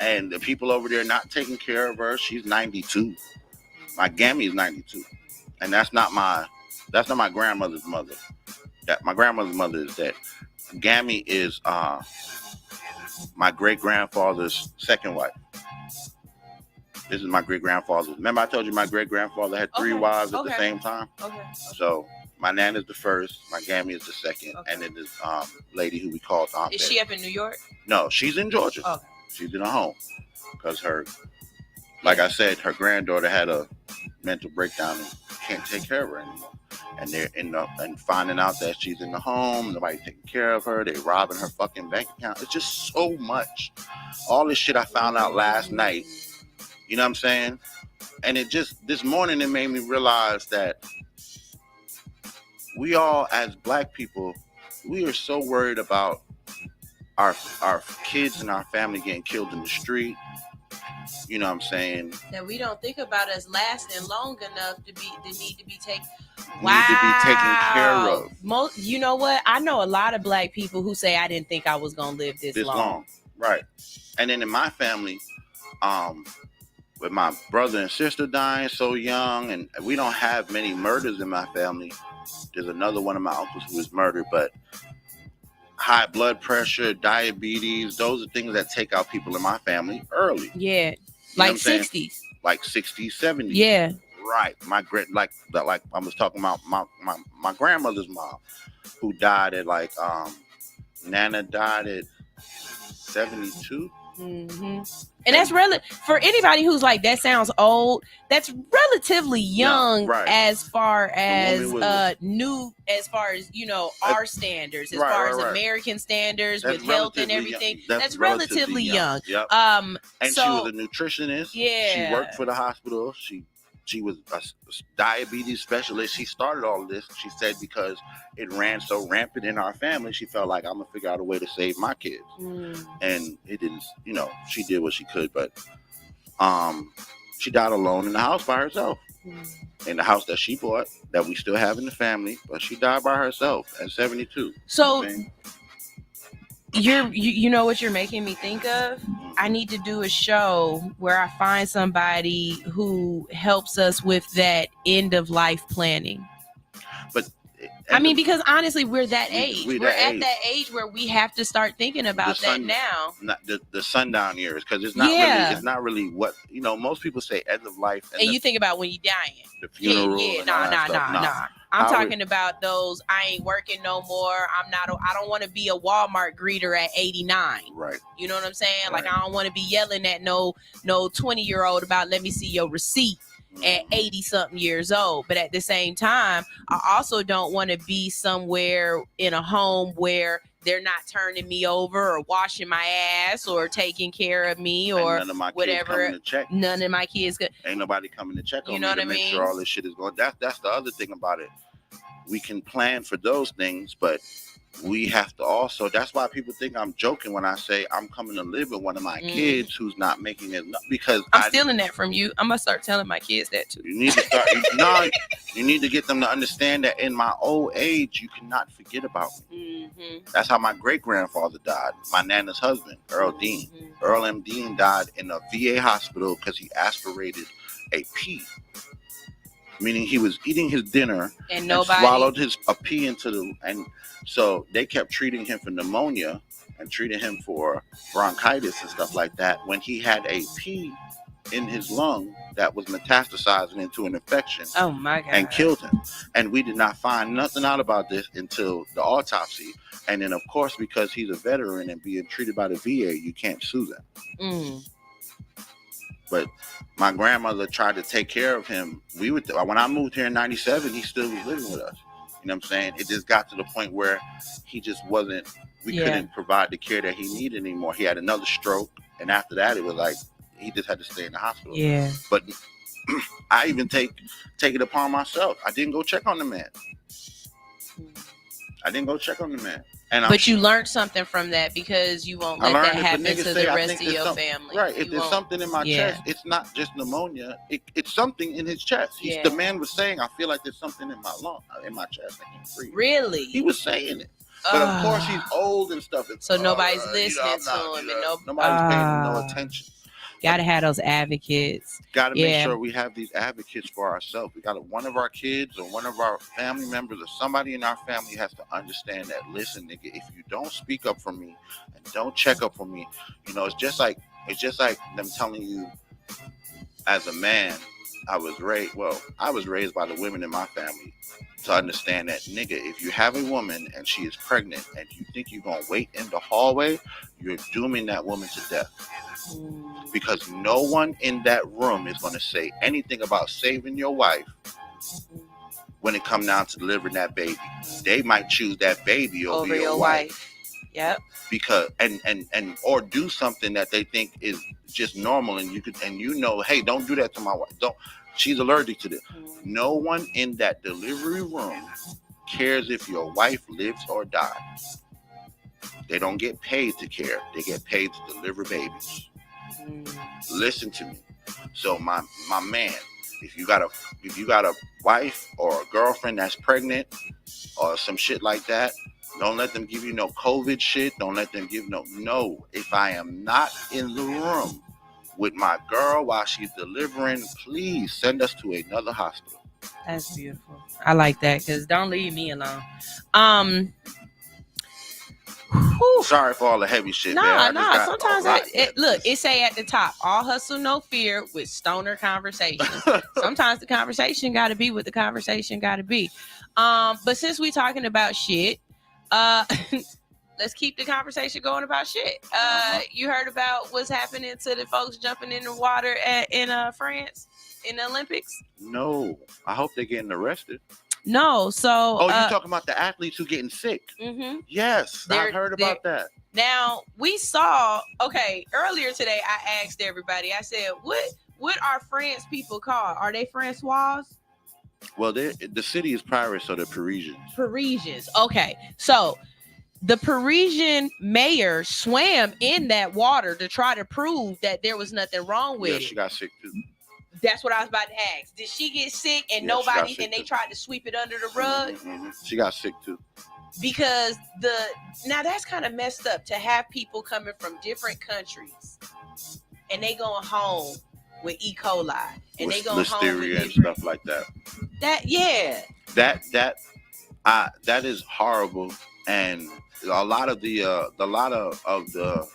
and the people over there not taking care of her. She's 92. My gammy is 92, and that's not my grandmother's mother. That my grandmother's mother is dead. Gammy is my great-grandfather's second wife. This is my great-grandfather's. Remember I told you my great-grandfather had 3 wives at the same time? Okay. So my Nana is the first, my Gammy is the second, and then this lady who we called Aunt Is she up in New York? No, she's in Georgia. Oh. She's in a home because like I said, her granddaughter had a mental breakdown and can't take care of her anymore. And they're and finding out that she's in the home, nobody taking care of her, they robbing her fucking bank account. It's just so much. All this shit I found out last night. You know what I'm saying? And this morning it made me realize that we all, as black people, we are so worried about our kids and our family getting killed in the street. You know what I'm saying? That we don't think about us lasting long enough to need to be taken. Need to be taken care of. You know what? I know a lot of black people who say I didn't think I was gonna live this long. Right. And then in my family, with my brother and sister dying so young, and we don't have many murders in my family. There's another one of my uncles who was murdered, but high blood pressure, diabetes, those are things that take out people in my family early. Yeah. Like 60s. Like 60s, 70s. Yeah. Right. My like I was talking about my grandmother's mom, who died at Nana died at 72. Mm-hmm. And that's really for anybody who's like, that sounds old. That's relatively young, right. As far as new, as far as our standards, as far as American standards with health and everything. That's relatively young. Yep. And so, she was a nutritionist. Yeah, she worked for the hospital. She was a diabetes specialist. She started all of this, she said, because it ran so rampant in our family. She felt like, I'm going to figure out a way to save my kids. And it didn't, she did what she could, but she died alone in the house by herself. In the house that she bought, that we still have in the family, but she died by herself at 72. So you know what you're making me think of? I need to do a show where I find somebody who helps us with that end of life planning. But I mean, because honestly, we're that age. We're at that age where we have to start thinking about that now. Not the sundown years, because it's not really. It's not really what most people say. End of life, and you think about when you're dying. The funeral. Nah. I'm talking about those. I ain't working no more. I don't want to be a Walmart greeter at 89. Right. You know what I'm saying? Right. Like, I don't want to be yelling at no 20-year-old about, let me see your receipt. at 80 something years old. But at the same time, I also don't want to be somewhere in a home where they're not turning me over or washing my ass or taking care of me or none of my kids whatever. coming to check. None of my kids could. Ain't nobody coming to check on You know me what to I make mean? sure all this shit is going. That's the other thing about it. We can plan for those things, but we have to also. That's why people think I'm joking when I say I'm coming to live with one of my kids who's not making it because I'm stealing that from you. I'm gonna start telling my kids that too. You need to start. No, you need to get them to understand that in my old age, you cannot forget about me. That's how my great grandfather died. My nana's husband, Earl Dean. Earl M. Dean died in a VA hospital because he aspirated a pea. Meaning he was eating his dinner and nobody swallowed a pea into the, and so they kept treating him for pneumonia and treating him for bronchitis and stuff like that when he had a pea in his lung that was metastasizing into an infection. Oh my God. And killed him. And we did not find nothing out about this until the autopsy. And then of course, because he's a veteran and being treated by the VA, you can't sue them. But my grandmother tried to take care of him. When I moved here in 97, he still was living with us. You know what I'm saying? It just got to the point where he just wasn't, we couldn't provide the care that he needed anymore. He had another stroke. And after that, it was like, he just had to stay in the hospital. Yeah. But I even take it upon myself. I didn't go check on the man. But you learned something from that because you won't let that happen to the rest of your family. Right. If there's something in my chest, it's not just pneumonia. It's something in his chest. The man was saying, I feel like there's something in my lung, in my chest. I can't breathe. Really? He was saying it. But of course, he's old and stuff. So nobody's listening to him. And nobody's paying no attention. Gotta have those advocates. Got to make sure we have these advocates for ourselves. We got one of our kids or one of our family members or somebody in our family has to understand that. Listen, nigga, if you don't speak up for me and don't check up for me, it's just like them telling you, as a man, I was raised by the women in my family to understand that, nigga, if you have a woman and she is pregnant and you think you're gonna wait in the hallway, you're dooming that woman to death. Because no one in that room is going to say anything about saving your wife when it comes down to delivering that baby. They might choose that baby over your wife. Yep. Because and or do something that they think is just normal, and hey, don't do that to my wife. She's allergic to this. No one in that delivery room cares if your wife lives or dies. They don't get paid to care. They get paid to deliver babies. Listen to me. So my man, if you got a wife or a girlfriend that's pregnant or some shit like that, don't let them give you no COVID shit. Don't let them give no. If I am not in the room with my girl while she's delivering, please send us to another hospital. That's beautiful. I like that because don't leave me alone. Sorry for all the heavy shit. Nah. Sometimes it say at the top, all hustle, no fear with stoner conversation. Sometimes the conversation got to be what the conversation got to be. But since we talking about shit, let's keep the conversation going about shit. You heard about what's happening to the folks jumping in the water in France in the Olympics? No, I hope they're getting arrested. No, so you're talking about the athletes who getting sick. Mm-hmm. Yes, I heard about that. Now we saw. Okay, earlier today I asked everybody. I said, "What are France people called? Are they Francois?" Well, the city is Paris, so they're Parisians. Parisians. Okay, so the Parisian mayor swam in that water to try to prove that there was nothing wrong with it. She got sick too. That's what I was about to ask. Did she get sick and they tried to sweep it under the rug? Mm-hmm. She got sick too. Because now that's kind of messed up to have people coming from different countries and they going home with E. coli and they going home with and stuff like that. That is horrible, and a lot of the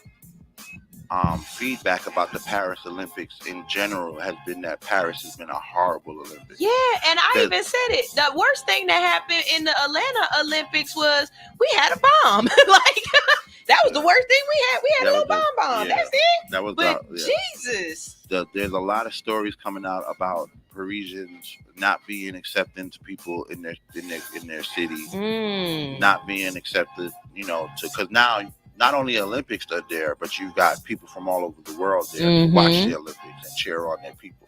feedback about the Paris Olympics in general has been that Paris has been a horrible Olympics. Yeah, and I even said it. The worst thing that happened in the Atlanta Olympics was we had a bomb. Like that was the worst thing we had. We had a little bomb bomb. Yeah, That's it. that was But yeah. Jesus. There's a lot of stories coming out about Parisians not being accepting to people in their city, not being accepted, because now not only Olympics are there, but you've got people from all over the world there to watch the Olympics and cheer on their people.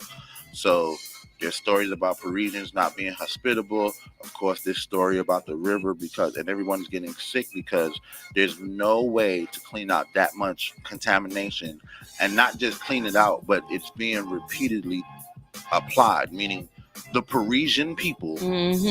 So there's stories about Parisians not being hospitable. Of course, this story about the river and everyone's getting sick because there's no way to clean out that much contamination, and not just clean it out, but it's being repeatedly applied, meaning the Parisian people,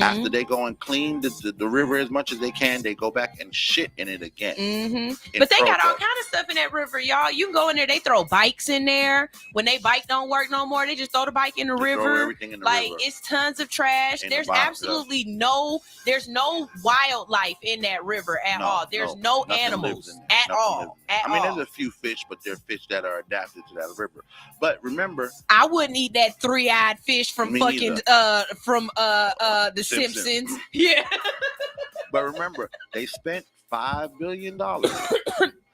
after they go and clean the river as much as they can, they go back and shit in it again. But they got all kind of stuff in that river, y'all. You can go in there, they throw bikes in there. When they bike don't work no more, they just throw the bike in the river. Throw everything in the river. It's tons of trash. In the There's bottom, absolutely no wildlife in that river at all. There's no animals at all. There's a few fish, but they're fish that are adapted to that river. But remember, I wouldn't eat that 3-eyed fish from Me fucking neither. the Simpsons. Yeah. But remember, they spent $5 billion.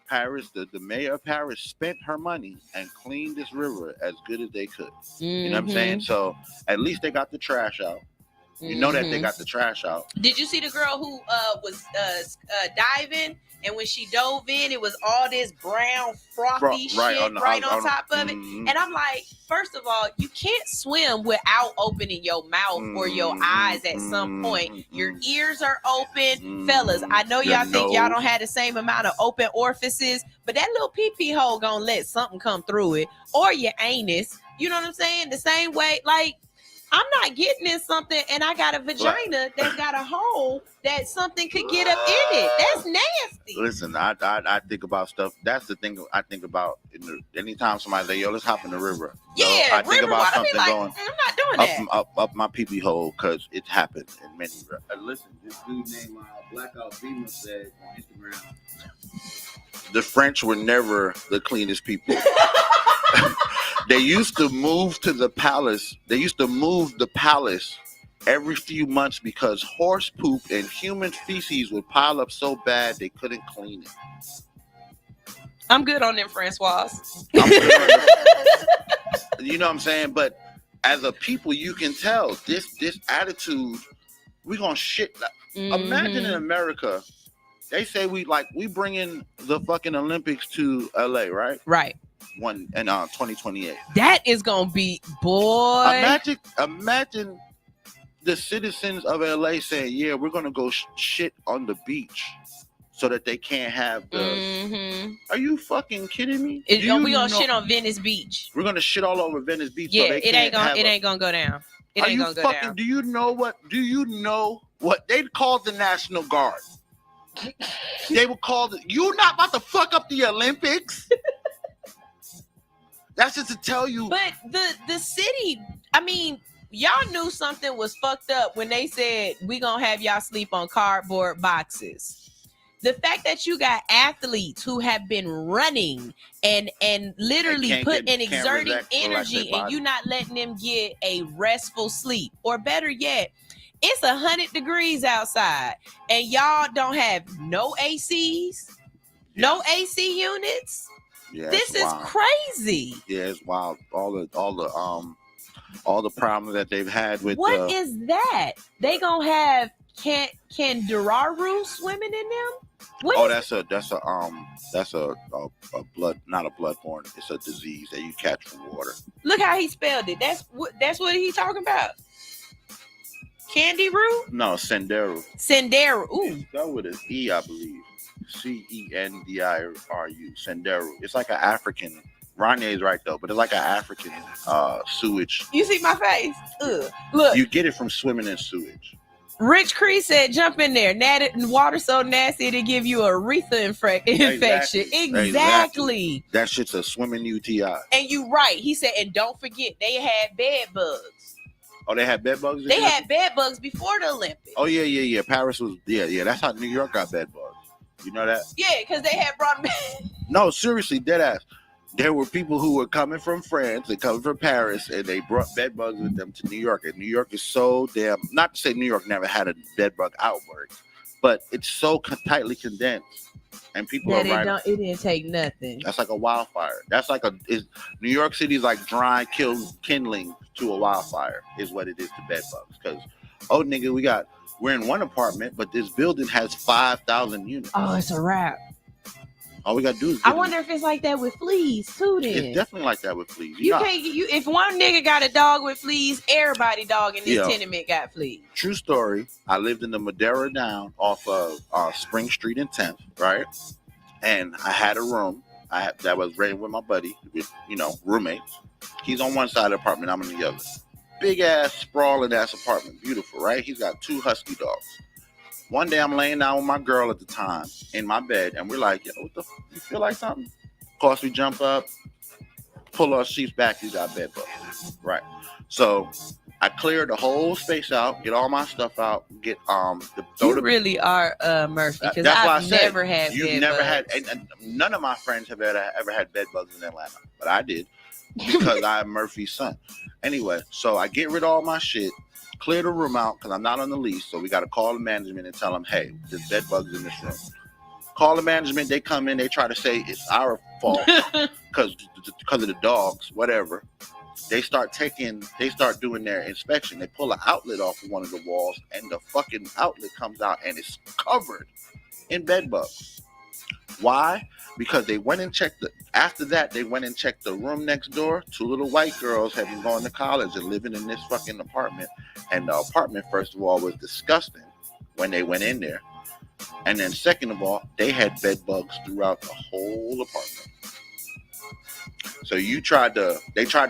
Paris, the mayor of Paris spent her money and cleaned this river as good as they could. You know what I'm saying? So at least they got the trash out. You know that they got the trash out. Did you see the girl who was diving, and when she dove in, it was all this brown frothy shit on top of it? And I'm like, first of all, you can't swim without opening your mouth or your eyes at some point. Your ears are open. Fellas, I know y'all think y'all don't have the same amount of open orifices, but that little pee-pee hole gonna let something come through it, or your anus. You know what I'm saying? The same way, like, I'm not getting in something and I got a vagina that's got a hole that something could get up in it. That's nasty. Listen, I think about stuff. That's the thing I think about. Anytime somebody say, "Yo, let's hop in the river." I think about something going. I'm not doing that. Up my pee-pee hole, because it happened in many. Listen, this dude named Blackout Beamer said on Instagram, the French were never the cleanest people. They used to move to the palace. They used to move the palace every few months because horse poop and human feces would pile up so bad they couldn't clean it. I'm good on them, Francois. You know what I'm saying? But as a people, you can tell this attitude. We gonna shit. Imagine in America, they say we bringing the fucking Olympics to LA, right? Right. One in 2028. That is gonna be, boy. Imagine the citizens of LA saying, "Yeah, we're gonna go shit on the beach so that they can't have the." Are you fucking kidding me? We gonna shit on Venice Beach. We're gonna shit all over Venice Beach. Yeah, so they it ain't gonna go down. It ain't gonna go down. Do you know what they called the National Guard? They were called. You not about to fuck up the Olympics. That's just to tell you. But the city, I mean, y'all knew something was fucked up when they said we gonna have y'all sleep on cardboard boxes. The fact that you got athletes who have been running and literally exerting energy, and you not letting them get a restful sleep, or better yet, it's 100 degrees outside and y'all don't have no ACs, no AC units. Yeah, this is wild. Crazy. Yeah, it's wild. All the problems that they've had with what is that? They gonna have Candidaru swimming in them? That's a blood, not a bloodborne. It's a disease that you catch from water. Look how he spelled it. That's what he talking about. Candidaru? No, Senderu. Senderu. Ooh. That with an E, I believe. Cendiru. Senderu. It's like an African. Ronnie's right though, but it's like an African sewage. You see my face? Ugh. Look. You get it from swimming in sewage. Rich Cree said, "Jump in there. Water so nasty to give you a urethra infection." Exactly. That shit's a swimming UTI. And you right. He said, and don't forget, they had bed bugs. Oh, they had bed bugs? They had bed bugs before the Olympics. Oh, yeah. Paris was, yeah. That's how New York got bed bugs. You know that? Yeah, because they had brought them. No, seriously, dead ass. There were people who were coming from France and coming from Paris, and they brought bed bugs with them to New York. And New York is so damn, not to say New York never had a bed bug outbreak, but it's so tightly condensed and people That are right. it didn't take nothing. That's like a wildfire. That's like New York City is like dry kindling to a wildfire is what it is to bed bugs. Because nigga, we're in one apartment, but this building has 5,000 units. Oh, it's a wrap. All we gotta do is I wonder if it's like that with fleas too. Then it's definitely like that with fleas. you can't. If one nigga got a dog with fleas, everybody dog in this tenement got fleas. True story. I lived in the Madeira down off of Spring Street in 10th, right? And I had a room. That was rented with my buddy, with roommates. He's on one side of the apartment. I'm on the other. Big ass, sprawling ass apartment, beautiful, right? He's got 2 husky dogs. One day I'm laying down with my girl at the time in my bed, and we're like, what the you feel like something? Of course, we jump up, pull our sheets back, he's got bed bugs. Right. So I clear the whole space out, get all my stuff out, get You really are Murphy, because I've never had you've never had, and none of my friends have ever had bed bugs in Atlanta, but I did because I'm Murphy's son. Anyway, so I get rid of all my shit, clear the room out because I'm not on the lease, so we got to call the management and tell them, hey, there's bed bugs in this room. Call the management, they come in, they try to say it's our fault because of the dogs, whatever. They start doing their inspection. They pull an outlet off of one of the walls, and the fucking outlet comes out, and it's covered in bed bugs. Why? Because they went and checked after that, they went and checked the room next door. 2 little white girls had been going to college and living in this fucking apartment. And the apartment, first of all, was disgusting when they went in there. And then second of all, they had bed bugs throughout the whole apartment. So they tried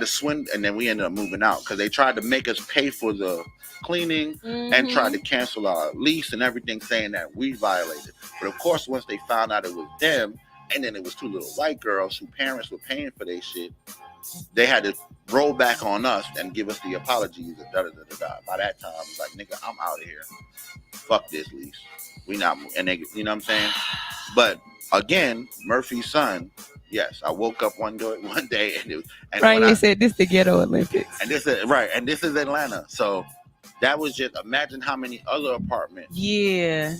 to swindle, and then we ended up moving out because they tried to make us pay for the cleaning and tried to cancel our lease and everything, saying that we violated. But of course, once they found out it was them, and then it was 2 little white girls whose parents were paying for their shit, they had to roll back on us and give us the apologies. By that time, I was like, nigga, I'm out of here. Fuck this lease. We not, and they, you know what I'm saying? But again, Murphy's son. Yes, I woke up one day and it was. And Brian said, "This the ghetto Olympics." And this is right, and this is Atlanta. So that was just imagine how many other apartments. Yeah.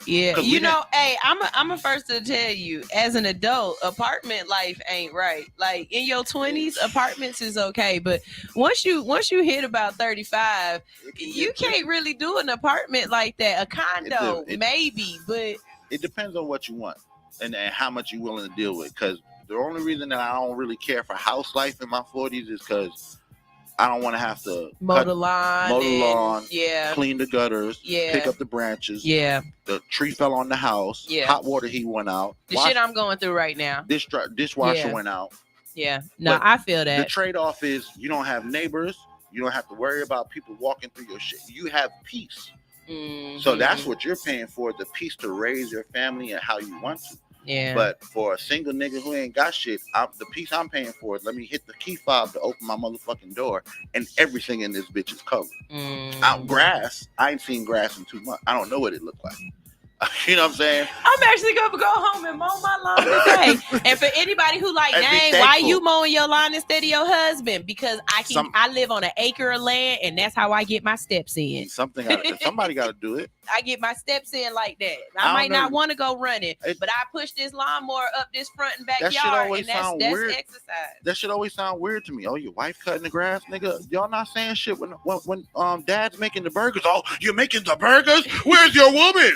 Hey, I'm a first to tell you, as an adult, apartment life ain't right. Like in your 20s, apartments is okay, but once you hit about 35, you can't really do an apartment like that. A condo, maybe, but it depends on what you want and how much you're willing to deal with. Because the only reason that I don't really care for house life in my 40s is because I don't want to have to mow the lawn, clean the gutters, pick up the branches. Yeah. The tree fell on the house. Yeah. Hot water heat went out. Shit I'm going through right now. Dishwasher went out. Yeah. No, I feel that. The trade-off is you don't have neighbors. You don't have to worry about people walking through your shit. You have peace. Mm-hmm. So that's what you're paying for, the peace to raise your family and how you want to. Yeah. But for a single nigga who ain't got shit, the piece I'm paying for is let me hit the key fob to open my motherfucking door, and everything in this bitch is covered. Out grass, I ain't seen grass in 2 months. I don't know what it looked like. You know what I'm saying? I'm actually gonna go home and mow my lawn today. And for anybody who like, dang, why you mowing your lawn instead of your husband? Because I live on an acre of land, and that's how I get my steps in. Somebody got to do it. I get my steps in like that. I might not want to go running, but I push this lawnmower up this front and backyard, and that's exercise. That should always sound weird to me. Oh, your wife cutting the grass, nigga? Y'all not saying shit when dad's making the burgers. Oh, you're making the burgers? Where's your woman?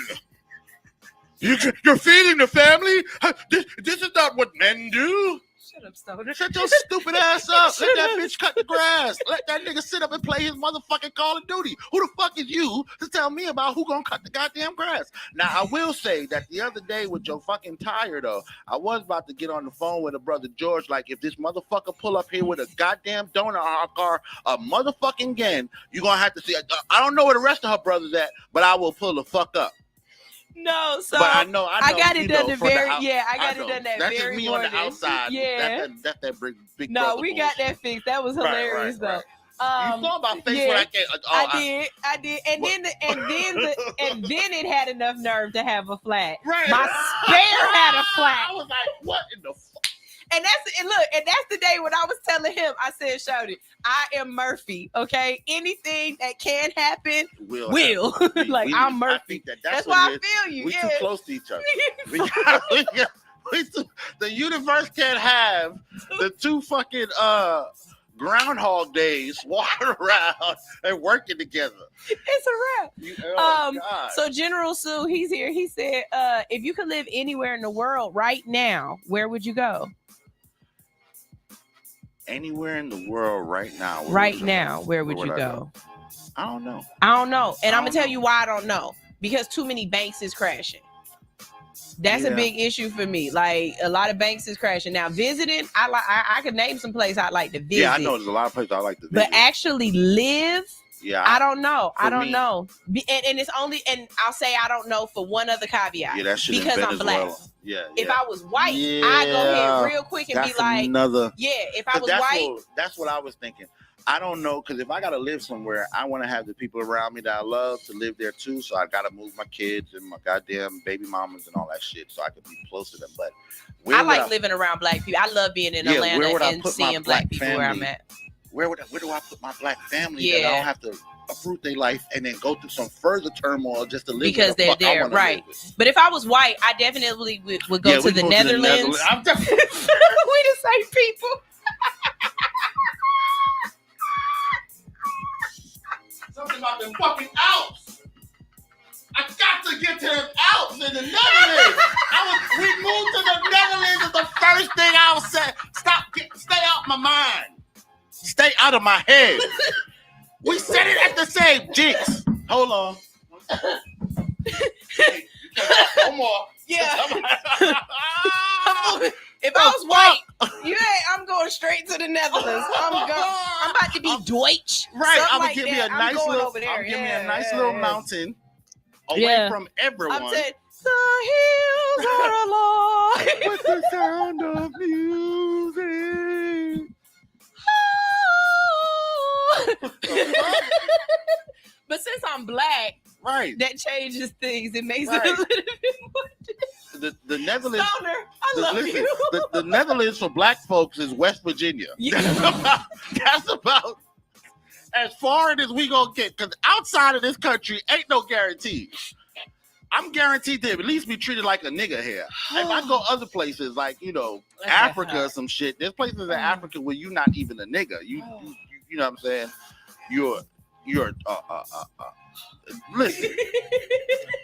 You're feeding the family? This is not what men do. Shut up, Stoner. Shut your stupid ass up. Let that bitch cut the grass. Let that nigga sit up and play his motherfucking Call of Duty. Who the fuck is you to tell me about who gonna cut the goddamn grass? Now, I will say that the other day with your fucking tire, though, I was about to get on the phone with a brother George, like, if this motherfucker pull up here with a goddamn donut on our car, a motherfucking again, you're gonna have to see. I don't know where the rest of her brothers at, but I will pull the fuck up. No, so but I know I got it done I got it done that that's very me morning. On the outside. Yeah. That's that big No, we got that fixed. That was hilarious though. You saw my face when I came. I did. And then it had enough nerve to have a flat. Right. My spare had a flat. I was like, what in the fuck? that's the day when I was telling him, I said, Shouty, I am Murphy, okay? Anything that can happen will. Like, I'm Murphy. I think that's why what it I is. feel you. We Yeah. too close to each other. The universe can't have the two fucking Groundhog Days walking around and working together. It's a wrap. God. So General Sue, he's here. He said, if you could live anywhere in the world right now, where would you go? Anywhere in the world right now. Where would you I go? I don't know. And I'm gonna tell you why I don't know. Because too many banks is crashing. That's a big issue for me. Like, a lot of banks is crashing. Now, visiting, I could name some places I'd like to visit. Yeah, I know there's a lot of places I like to visit. But actually live, I don't know. I don't know. And it's only, and I'll say I don't know for one other caveat. Yeah, that shit because in I'm black. Venezuela. Yeah. If I was white, I'd go ahead real quick and be like, if I was white. That's what I was thinking. I don't know, because if I got to live somewhere, I want to have the people around me that I love to live there too. So I got to move my kids and my goddamn baby mamas and all that shit so I could be close to them. But I like living around black people. I love being in Atlanta and seeing black people where I'm at. Where do I put my black family that I don't have to uproot their life and then go through some further turmoil just to live because they're there, right? But if I was white, I definitely would go to the Netherlands. I'm definitely we the same people. Something about them fucking Alps. I got to get to them Alps in the Netherlands. We moved to the Netherlands is the first thing I was saying. Stay out my mind. Stay out of my head. We said it at the same jinx. Hold on. No more. Yeah. If I was white, I'm going straight to the Netherlands. I'm about to be Deutsch. Right. I'm gonna like give me that. a nice little. Over there. Give me a nice little mountain away from everyone. I'm saying the hills are alive with the sound of music. But since I'm black, right, that changes things. It makes it a little bit more. The Netherlands. Stoner, I love you. The Netherlands for black folks is West Virginia. Yeah. That's about as far as we gonna get. Because outside of this country, ain't no guarantee. I'm guaranteed to at least be treated like a nigga here. If I go other places, like Africa or some shit, there's places in Africa where you're not even a nigga. You know what I'm saying? You're listen.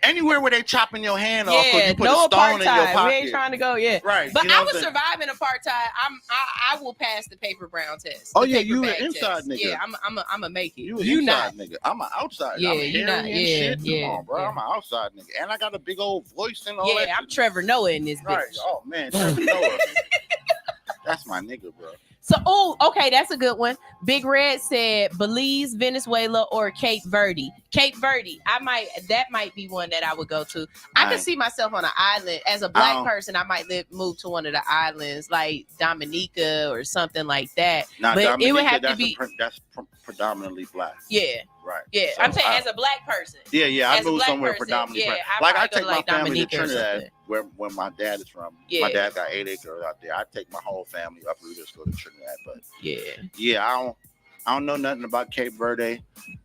Anywhere where they chopping your hand off because you put a stone in your pocket. We ain't trying to go, right. But I would survive in apartheid. I will pass the paper brown test. Oh yeah, you an inside nigga. Yeah, I'm a make it. You an inside nigga. I'm an outside. Yeah, I'm you not. Yeah, Come on, bro. I'm an outside nigga, and I got a big old voice and all that. Yeah, I'm Trevor Noah in this bitch. Right. Oh man, Trevor Noah. That's my nigga, bro. So, okay, that's a good one. Big Red said Belize, Venezuela, or Cape Verde. Cape Verde, that might be one that I would go to. I could see myself on an island as a black person. I might move to one of the islands like Dominica or something like that. Nah, but Dominica, it would have to be that's predominantly black. Yeah. Right. Yeah, so I'm saying as a black person. Yeah. I moved somewhere predominantly black. Like I take my family to Dominica Trinidad, where my dad is from. Yeah. My dad got 8 acres out there. I take my whole family up. We just go to Trinidad, but yeah. I don't know nothing about Cape Verde.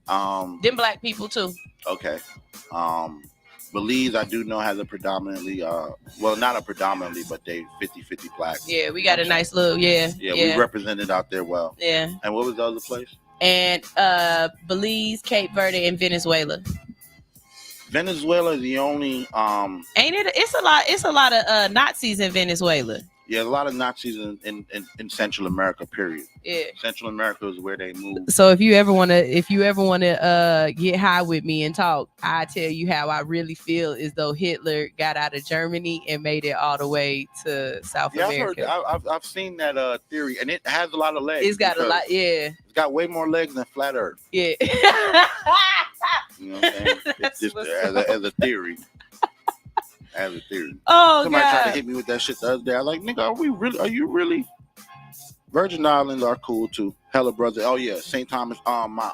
Them black people too. Okay. Belize, I do know has a predominantly, not a predominantly, but they 50-50 black. Yeah, we got a nice little, Yeah, we represented out there well. Yeah. And what was the other place? And Belize, Cape Verde, and Venezuela. Venezuela is the only ain't it? It's a lot of Nazis in Venezuela. Yeah, a lot of Nazis in Central America, period. Yeah. Central America is where they moved. So if you ever wanna get high with me and talk, I tell you how I really feel as though Hitler got out of Germany and made it all the way to South America. I've seen that theory, and it has a lot of legs. It's got a lot, yeah. It's got way more legs than flat Earth. Yeah. You know what I'm saying? It's just as a theory. As a theory. Oh, somebody God. tried to hit me with that shit the other day. I was like, nigga, are you really? Virgin Islands are cool too. Hella brother. Oh yeah, St. Thomas. My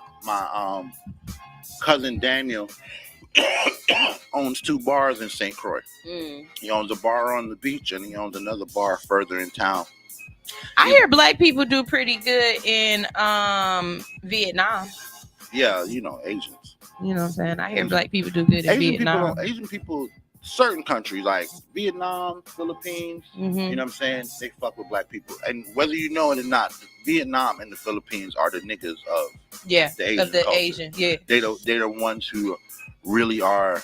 cousin Daniel owns 2 bars in St. Croix. He owns a bar on the beach and he owns another bar further in town. I hear black people do pretty good in Vietnam. Yeah, you know, Asians. You know what I'm saying? I hear black people do good in Vietnam. Asian people, certain countries like Vietnam, Philippines, Mm-hmm. you know what I'm saying? They fuck with black people. And whether you know it or not, Vietnam and the Philippines are the niggas of the Asian of the culture. Asian, yeah. They're the ones who really are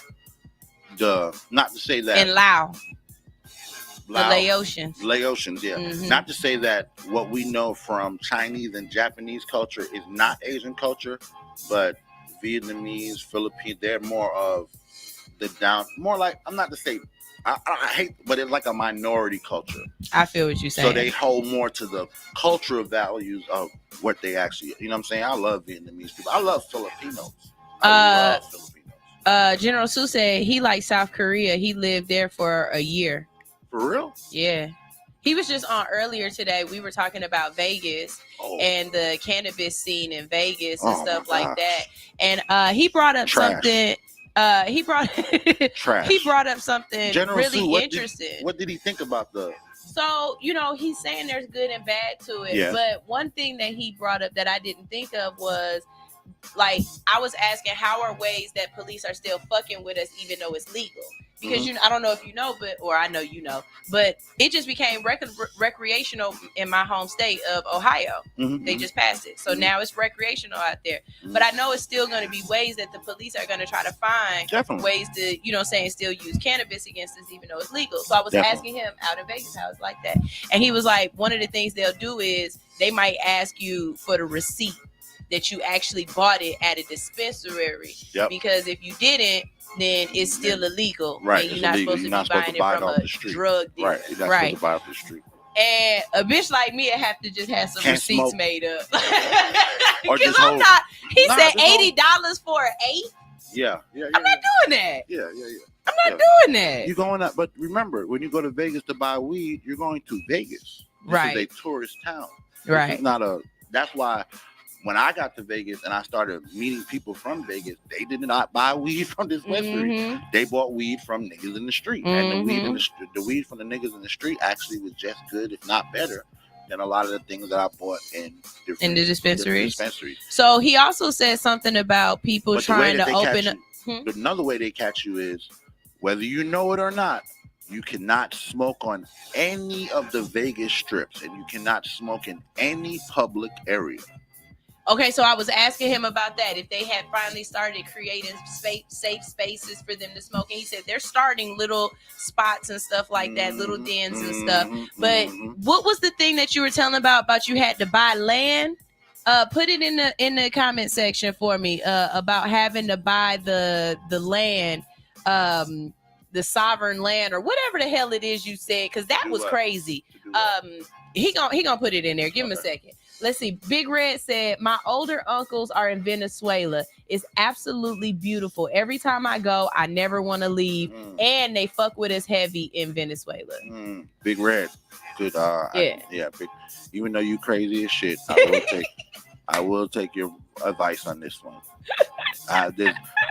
not to say that. And Lao. Lao, the Laotians. Laotians, yeah. Mhm. Not to say that what we know from Chinese and Japanese culture is not Asian culture, but Vietnamese, Philippines, they're more of more like, I'm not to say, I hate, but it's like a minority culture. I feel what you're saying. So they hold more to the cultural values of what they actually, you know what I'm saying? I love Vietnamese people. I love Filipinos. General Su said he likes South Korea. He lived there for a year. For real? Yeah. He was just on earlier today. We were talking about Vegas and the cannabis scene in Vegas and stuff like that. And he brought up something. He brought up something General really Su, interesting. What did he think about the? So, you know, he's saying there's good and bad to it. Yeah. But one thing that he brought up that I didn't think of was, like, I was asking how are ways that police are still fucking with us even though it's legal? Because Mm-hmm. I don't know if you know, or I know you know, but it just became recreational in my home state of Ohio. Mm-hmm. They just passed it, so now it's recreational out there. But I know it's still going to be ways that the police are going to try to find ways to, you know, saying still use cannabis against us even though it's legal. So I was asking him out in Vegas how it's like that, and he was like, one of the things they'll do is they might ask you for the receipt that you actually bought it at a dispensary, because if you didn't, then it's still illegal. Right, And it's you're not illegal. supposed You're to not be supposed buying to buy it it from off a the street. drug dealer. Right, you're not supposed to buy it off the street. And a bitch like me, I have to just have some Can't receipts smoke. made up. Or Because just I'm hold. not. He Nah, said just hold. $80 for an eight. Yeah. I'm not doing that. Yeah. I'm not doing that. You're going up, but remember, when you go to Vegas to buy weed, you're going to Vegas. This Right. is a tourist town. Right. This is not a. That's why when I got to Vegas and I started meeting people from Vegas, they did not buy weed from dispensaries. Mhm. They bought weed from niggas in the street, and the weed from the niggas in the street actually was just good, if not better, than a lot of the things that I bought in In the dispensaries. dispensaries. So he also said something about people But the way trying that to they open catch up. you, another way they catch you is whether you know it or not, you cannot smoke on any of the Vegas strips, and you cannot smoke in any public area. Okay, so I was asking him about that. If they had finally started creating safe spaces for them to smoke, and he said they're starting little spots and stuff like that, little dens and stuff. But what was the thing that you were telling about you had to buy land? Put it in the comment section for me about having to buy the land, the sovereign land or whatever the hell it is you said, because that was crazy. He gonna put it in there. Give him a second. Let's see. Big Red said, my older uncles are in Venezuela. It's absolutely beautiful. Every time I go, I never want to leave. And they fuck with us heavy in Venezuela. Big Red, good. Yeah. Big. Even though you crazy as shit, I will take your advice on this one.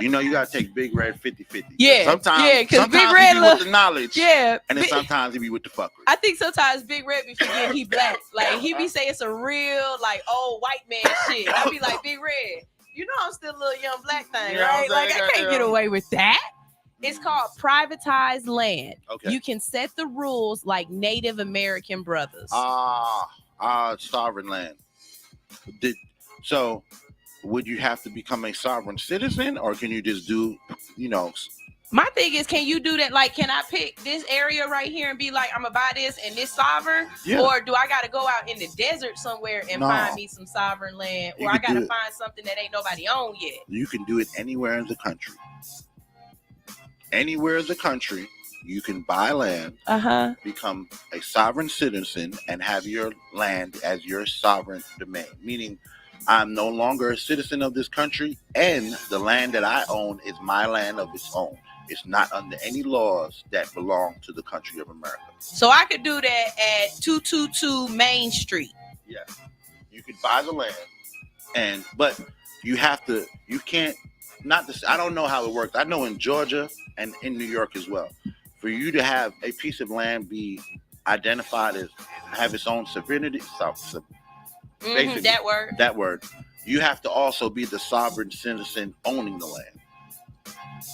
You know, you gotta take Big Red 50-50. Yeah, Sometimes because Big Red he be with the knowledge. Yeah, and then sometimes he be with the fuckery. I think sometimes Big Red be forgetting he black. Like he be saying some real like old white man shit. I be like, Big Red, you know I'm still a little young black thing, You know what right? I'm Like saying? I can't get away with that. It's called privatized land. Okay. You can set the rules like Native American brothers. Sovereign land. So would you have to become a sovereign citizen, or can you just do, you know? My thing is, can you do that? Like, can I pick this area right here and be like, I'm gonna buy this and this sovereign? Yeah. Or do I gotta go out in the desert somewhere and No. find me some sovereign land? You Or I could do gotta it. find something that ain't nobody own yet? You can do it anywhere in the country. Anywhere in the country, you can buy land, become a sovereign citizen, and have your land as your sovereign domain. Meaning, I'm no longer a citizen of this country, and the land that I own is my land of its own. It's not under any laws that belong to the country of America. So I could do that at 222 Main Street. Yeah. You could buy the land, but you can't, I don't know how it works. I know in Georgia and in New York as well, for you to have a piece of land be identified as have its own sovereignty. Basically, that word. You have to also be the sovereign citizen owning the land.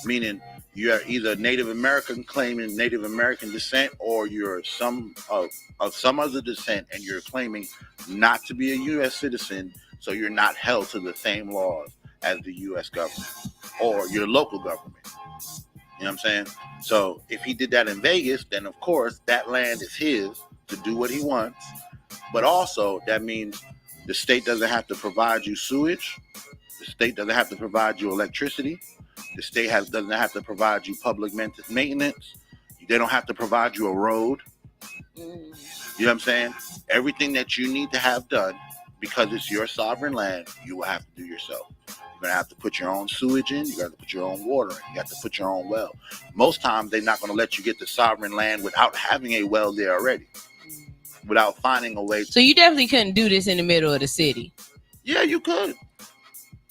Meaning you're either Native American claiming Native American descent, or you're some of some other descent and you're claiming not to be a U.S. citizen, so you're not held to the same laws as the U.S. government or your local government. You know what I'm saying? So if he did that in Vegas, then of course that land is his to do what he wants. But also that means the state doesn't have to provide you sewage. The state doesn't have to provide you electricity. The state doesn't have to provide you public maintenance. They don't have to provide you a road. You know what I'm saying? Everything that you need to have done, because it's your sovereign land, you will have to do yourself. You're going to have to put your own sewage in. You got to put your own water in. You have to put your own well. Most times, they're not going to let you get the sovereign land without having a well there already, without finding a way. So you definitely couldn't do this in the middle of the city. Yeah, you could.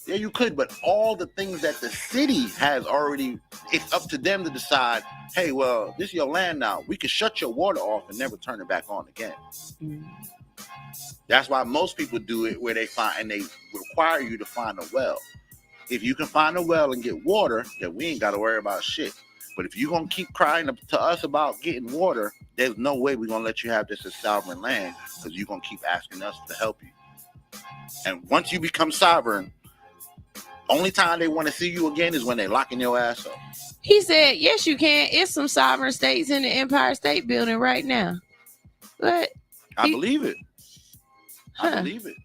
Yeah, you could. But all the things that the city has already, it's up to them to decide, hey, well, this is your land now. We can shut your water off and never turn it back on again. That's why most people do it where they find, and they require you to find a well. If you can find a well and get water, then we ain't got to worry about shit. But if you're going to keep crying to us about getting water, there's no way we're going to let you have this as sovereign land, because you're going to keep asking us to help you. And once you become sovereign, only time they want to see you again is when they locking your ass up. He said, yes, you can. It's some sovereign states in the Empire State Building right now. But I believe it. I believe it.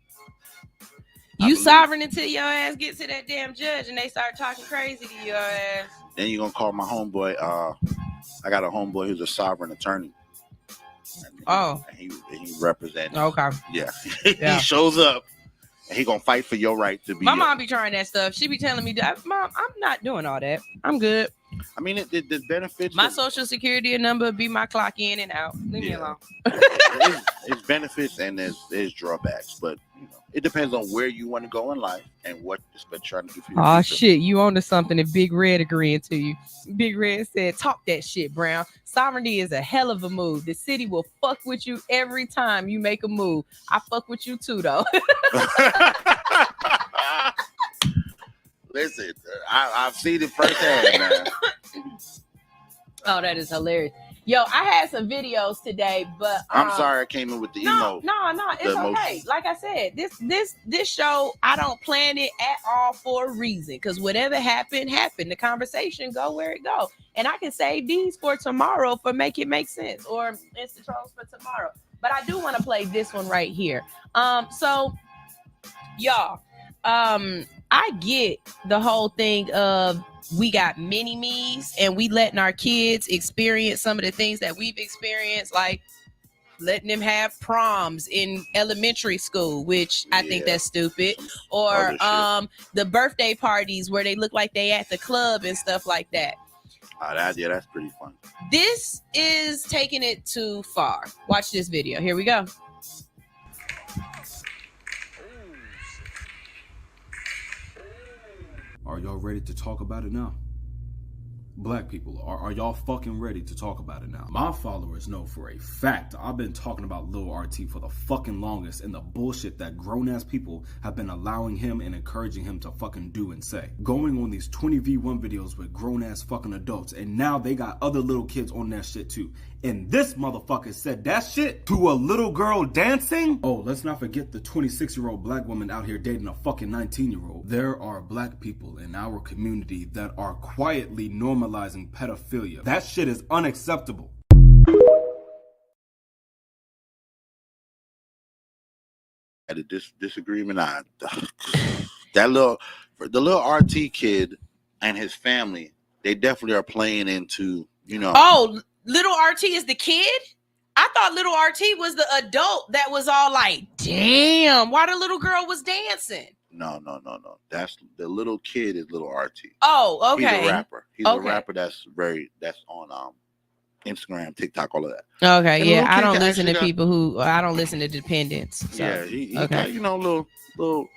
You sovereign until your ass gets to that damn judge and they start talking crazy to your ass. Then you're going to call my homeboy. I got a homeboy who's a sovereign attorney. And he represents. Okay. Yeah. Yeah. He shows up and he going to fight for your right to be. My mom be trying that stuff. She be telling me, Mom, I'm not doing all that. I'm good. I mean, the benefits. My social security number be my clock in and out. Leave me alone. It's benefits and there's drawbacks, but you know, it depends on where you want to go in life and what is trying to do for you. Oh shit, you onto something and Big Red agreeing to you. Big Red said, talk that shit, Brown. Sovereignty is a hell of a move. The city will fuck with you every time you make a move. I fuck with you too, though. Listen, I've seen it firsthand, man. Oh, that is hilarious. Yo, I had some videos today, but I'm sorry I came in with the emote. No, it's okay. Like I said, this show, I don't plan it at all for a reason, because whatever happened. The conversation go where it go, and I can save these for tomorrow for make it make sense, or Insta trolls for tomorrow. But I do want to play this one right here. So y'all, I get the whole thing of we got mini-me's and we letting our kids experience some of the things that we've experienced, like letting them have proms in elementary school, which I think that's stupid. Or the birthday parties where they look like they at the club and stuff like that. That's pretty fun. This is taking it too far. Watch this video. Here we go. Are y'all ready to talk about it now? Black people, are y'all fucking ready to talk about it now? My followers know for a fact I've been talking about Lil RT for the fucking longest, and the bullshit that grown-ass people have been allowing him and encouraging him to fucking do and say. Going on these 20v1 videos with grown-ass fucking adults, and now they got other little kids on that shit too. And this motherfucker said that shit to a little girl dancing? Oh, let's not forget the 26-year-old black woman out here dating a fucking 19-year-old. There are black people in our community that are quietly normalizing pedophilia. That shit is unacceptable. At a disagreement, the little RT kid and his family, they definitely are playing into, you know. Oh, little RT is the kid? I thought little RT was the adult that was all like, damn, why the little girl was dancing. No. That's the little kid is little RT. Oh, okay. He's a rapper. He's a rapper that's on Instagram, TikTok, all of that. Okay, and yeah. I don't listen to people who I don't listen to dependents. So. Yeah, he got, you know, little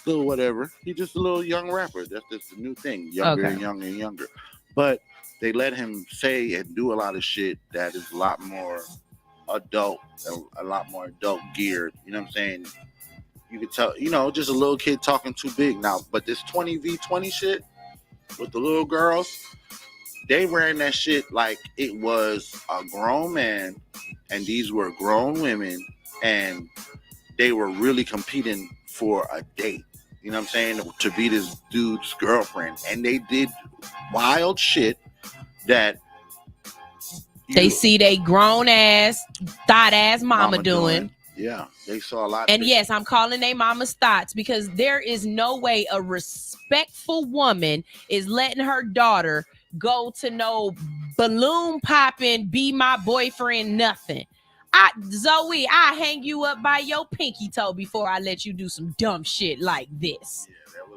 whatever. He's just a little young rapper. That's just the new thing. Younger and younger and younger. But they let him say and do a lot of shit that is a lot more adult, a lot more adult geared. You know what I'm saying? You could tell, just a little kid talking too big now. But this 20v20 shit with the little girls, they ran that shit like it was a grown man, and these were grown women, and they were really competing for a date. You know what I'm saying? To be this dude's girlfriend. And they did wild shit that they see they grown ass, thought ass mama doing. Yeah, they saw a lot. And yes, I'm calling they mama's thoughts because there is no way a respectful woman is letting her daughter go to no balloon popping, be my boyfriend, nothing. Zoe, I hang you up by your pinky toe before I let you do some dumb shit like this. Yeah, that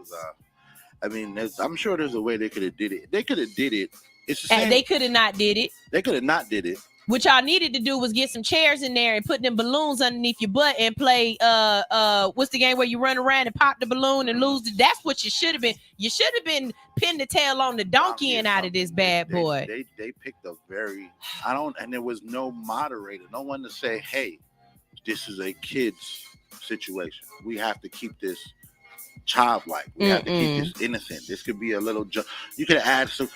was I'm sure there's a way they could have did it. They could have did it. It's the same. And they could have not did it. They could have not did it. What y'all needed to do was get some chairs in there and put them balloons underneath your butt and play what's the game where you run around and pop the balloon and lose it? That's what you should have been. You should have been pinning the tail on the donkey and out of this bad boy. They picked a and there was no moderator, no one to say, hey, this is a kid's situation. We have to keep this childlike. We have to keep this innocent. This could be a little you could add some.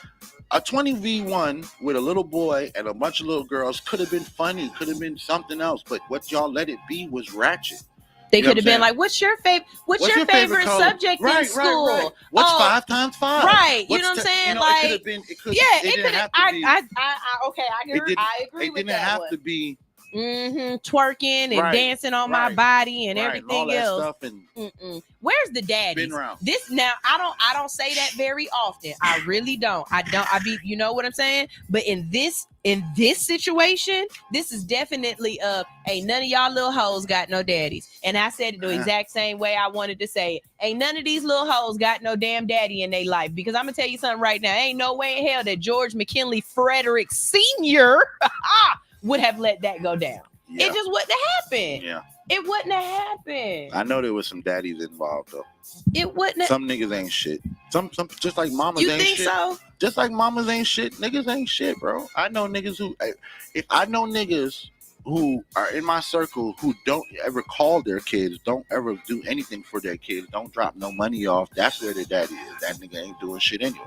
A 20v1 with a little boy and a bunch of little girls could have been funny, could have been something else, but what y'all let it be was ratchet. They could have been like, "What's your favorite? What's your favorite subject in school? Right. What's 5 times 5? Right. You know what I'm saying? Like, it could have been. It could have. I agree with that. It didn't have to be. Twerking and dancing on my body and everything else. Where's the daddies? This now I don't say that very often. I really don't. You know what I'm saying? But in this situation, this is definitely ain't none of y'all little hoes got no daddies. And I said it the exact same way I wanted to say it. Ain't none of these little hoes got no damn daddy in their life. Because I'm gonna tell you something right now. Ain't no way in hell that George McKinley Frederick Sr. would have let that go down. Yeah. It just wouldn't have happened. Yeah. It wouldn't have happened. I know there was some daddies involved though. It wouldn't have. Some niggas ain't shit. Some just like mamas You ain't think shit. so? Just like mamas ain't shit. Niggas ain't shit, bro. I know niggas who are in my circle who don't ever call their kids, don't ever do anything for their kids, don't drop no money off. That's where their daddy is. That nigga ain't doing shit anyway.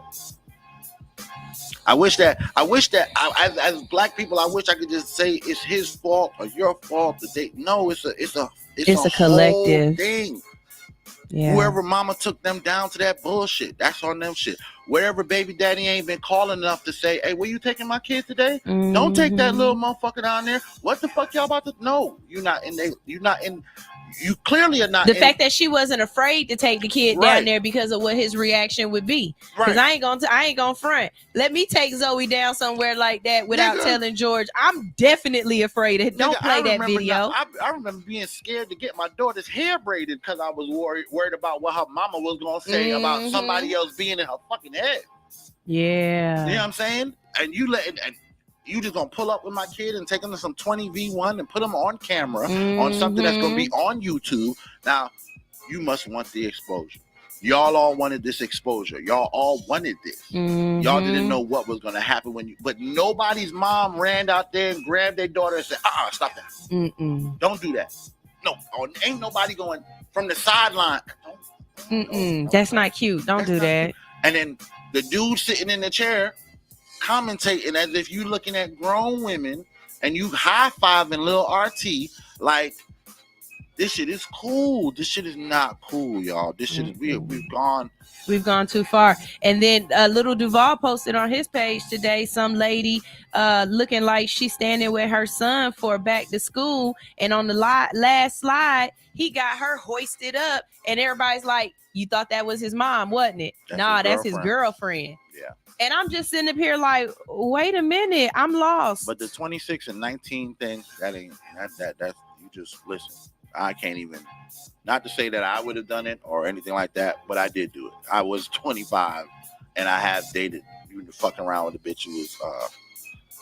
I wish that as black people, I wish I could just say it's his fault or your fault. No, it's a collective thing. Yeah. Whoever mama took them down to that bullshit, that's on them shit. Wherever baby daddy ain't been calling enough to say, hey, where you taking my kid today? Don't take that little motherfucker down there. What the fuck y'all about to? No, you clearly are not. The fact that she wasn't afraid to take the kid down there because of what his reaction would be. Because I ain't gonna front. Let me take Zoe down somewhere like that without telling George. I'm definitely afraid. Don't play that video. I remember being scared to get my daughter's hair braided because I was worried about what her mama was gonna say about somebody else being in her fucking head. Yeah. You know what I'm saying? And you just gonna pull up with my kid and take them to some 20v1 and put them on camera on something that's gonna be on YouTube. Now, you must want the exposure. Y'all all wanted this exposure. Y'all all wanted this. Y'all didn't know what was gonna happen but nobody's mom ran out there and grabbed their daughter and said, stop that. Don't do that. No, ain't nobody going from the sideline. That's not cute. Don't do that. And then the dude sitting in the chair commentating as if you looking at grown women and you high-fiving little RT like this shit is cool. This shit is not cool, y'all. This shit is weird. We've gone too far. And then little Duval posted on his page today some lady looking like she's standing with her son for back to school, and on the last slide he got her hoisted up and everybody's like, you thought that was his mom, wasn't it? That's his girlfriend. Yeah. And I'm just sitting up here like, wait a minute, I'm lost. But the 26 and 19 thing, that's you just listen. I can't even, not to say that I would have done it or anything like that, but I did do it. I was 25 and I have dated, even fucking around with a bitch who was,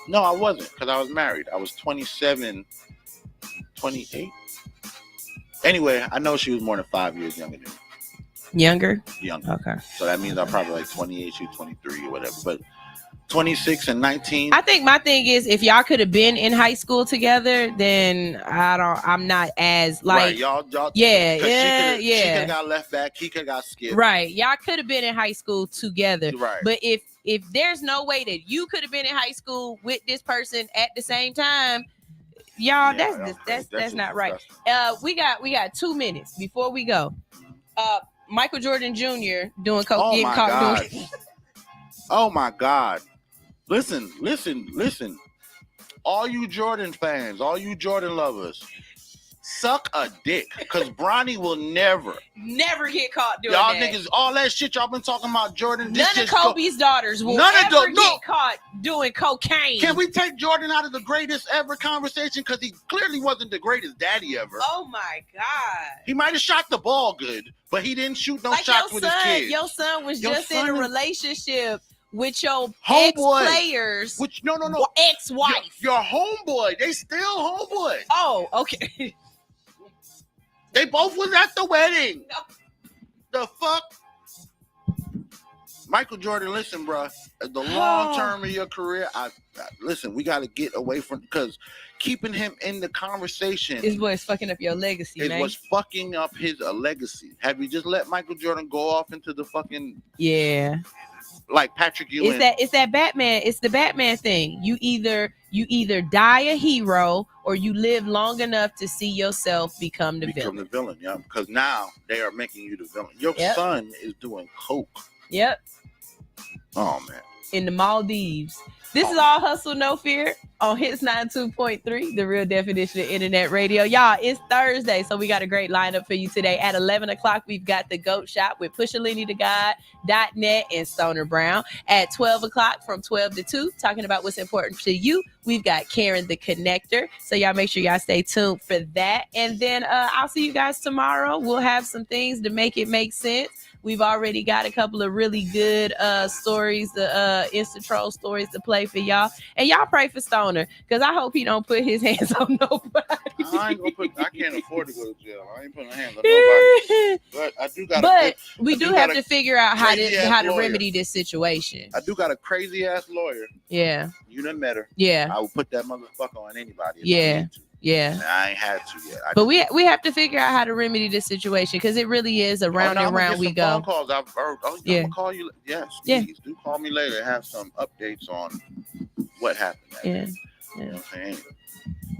no, I wasn't because I was married. I was 27, 28. Anyway, I know she was more than 5 years younger than me. Younger? Okay. So that means I'm probably like 28, she's 23 or whatever. But 26 and 19. I think my thing is if y'all could have been in high school together, then I'm not as like right, y'all yeah. She could have got left back, he could have got skipped. Right. Y'all could have been in high school together. Right. But if there's no way that you could have been in high school with this person at the same time, y'all, that's not right. We got 2 minutes before we go. Michael Jordan Jr. doing coke. Oh my God. Oh my God. Listen. All you Jordan fans, all you Jordan lovers, suck a dick. Because Bronny will never get caught doing y'all that. niggas, all that shit y'all been talking about Jordan. None of Kobe's daughters will ever get caught doing cocaine. Can we take Jordan out of the greatest ever conversation? Because he clearly wasn't the greatest daddy ever. Oh my God. He might have shot the ball good, but he didn't shoot no shots with his kids. Your son was just in a relationship with your homeboy ex-players. Which no. Ex-wife. Your homeboy. They still homeboy. Oh, okay. They both was at the wedding. No. The fuck? Michael Jordan, listen, bro. The long term of your career, listen, we got to get away from, because keeping him in the conversation is what's fucking up your legacy, is man. what's fucking up his legacy. Have you just let Michael Jordan go off into the fucking like Patrick Ewing? It's that Batman. It's the Batman thing. You either die a hero or you live long enough to see yourself become the villain. Yeah, because now they are making you the villain. Your son is doing coke. Yep. Oh man. In the Maldives. This is All Hustle, No Fear on Hits 92.3, the real definition of internet radio. Y'all, it's Thursday, so we got a great lineup for you today. At 11 o'clock, we've got the GOAT Shop with Pushalini the God.net and Stoner Brown. At 12 o'clock, from 12 to 2, talking about what's important to you, we've got Karen the Connector. So y'all make sure y'all stay tuned for that. And then I'll see you guys tomorrow. We'll have some things to make it make sense. We've already got a couple of really good stories, Insta troll stories to play for y'all. And y'all pray for Stoner, because I hope he don't put his hands on nobody. I can't afford to go to jail. I ain't putting hands on nobody. But I do got. But we do have to figure out how to remedy this situation. I do got a crazy ass lawyer. Yeah. You done met her. Yeah. I would put that motherfucker on anybody. Yeah. And I ain't had to yet. But we have to figure out how to remedy this situation, because it really is around and round we go. Phone calls. I'm gonna call you. Yes, please do call me later. Have some updates on what happened. Yeah. You know what I'm saying?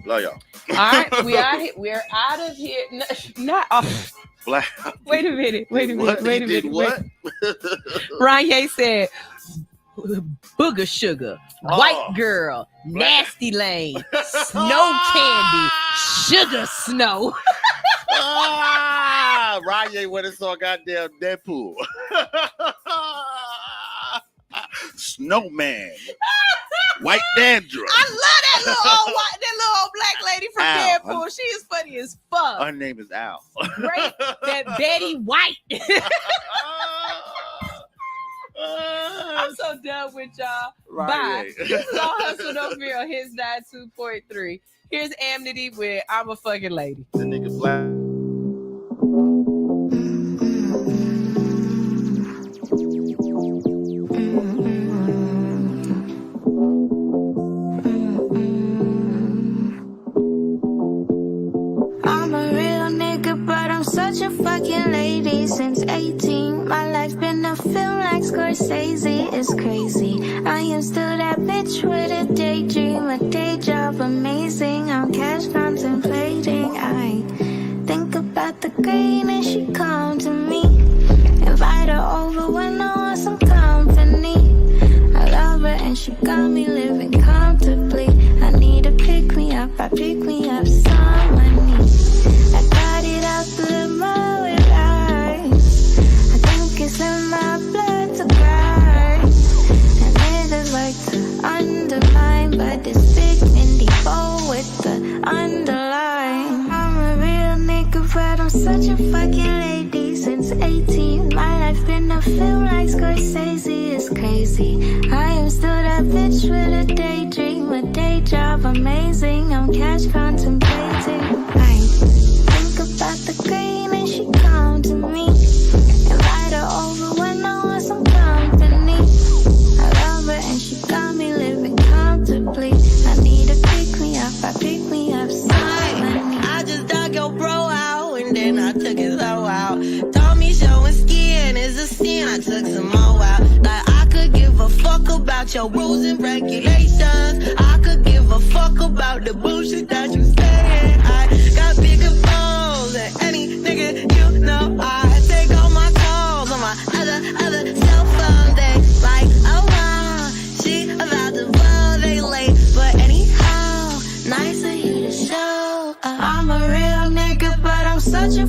Love y'all. All right, we're out of here. Not off. Black. Wait a minute. Wait a minute. What? Ranye said, booger sugar, white girl, nasty lane, snow candy, sugar snow. Ranye went and saw goddamn Deadpool. Snowman. White dandruff. I love that little old black lady from Deadpool. She is funny as fuck. Her name is Al. Great. That Betty White. I'm so done with y'all. Right, Bye. yeah. This is All Hustle, No Fear on Hits 92.3. Here's Amity with I'm a Fucking Lady. The nigga black. I'm a real nigga, but I'm such a fucking lady since 18. My life's been a film like Scorsese, it's crazy. I am still that bitch with a daydream, a day job amazing. I'm cash contemplating. I think about the green and she come to me. Invite her over when I want some company. I love her and she got me living comfortably. I need to pick me up, I pick me up some money. I got it out the limo with eyes. I think it's in my blood to cry. And niggas like to undermine, but it's big Mindy Bow with the underline. I'm a real nigga, but I'm such a fucking lady since 18. My life been a film like Scorsese, it's crazy. I am still that bitch with a daydream, a day job amazing. I'm cash contemplating. I think about the green and she come to me. Invite her over when I want some company. I love her and she got your bro out, and then I took his hoe out. Told me showing skin is a sin, I took some more out. Like I could give a fuck about your rules and regulations. I could give a fuck about the bullshit that you saying. I got bigger balls than any nigga you know. I take all my calls on my other cell phone. They like, oh wow, she about to blow, they late. But anyhow, nice of you to show. I'm a real nigga, but I'm such a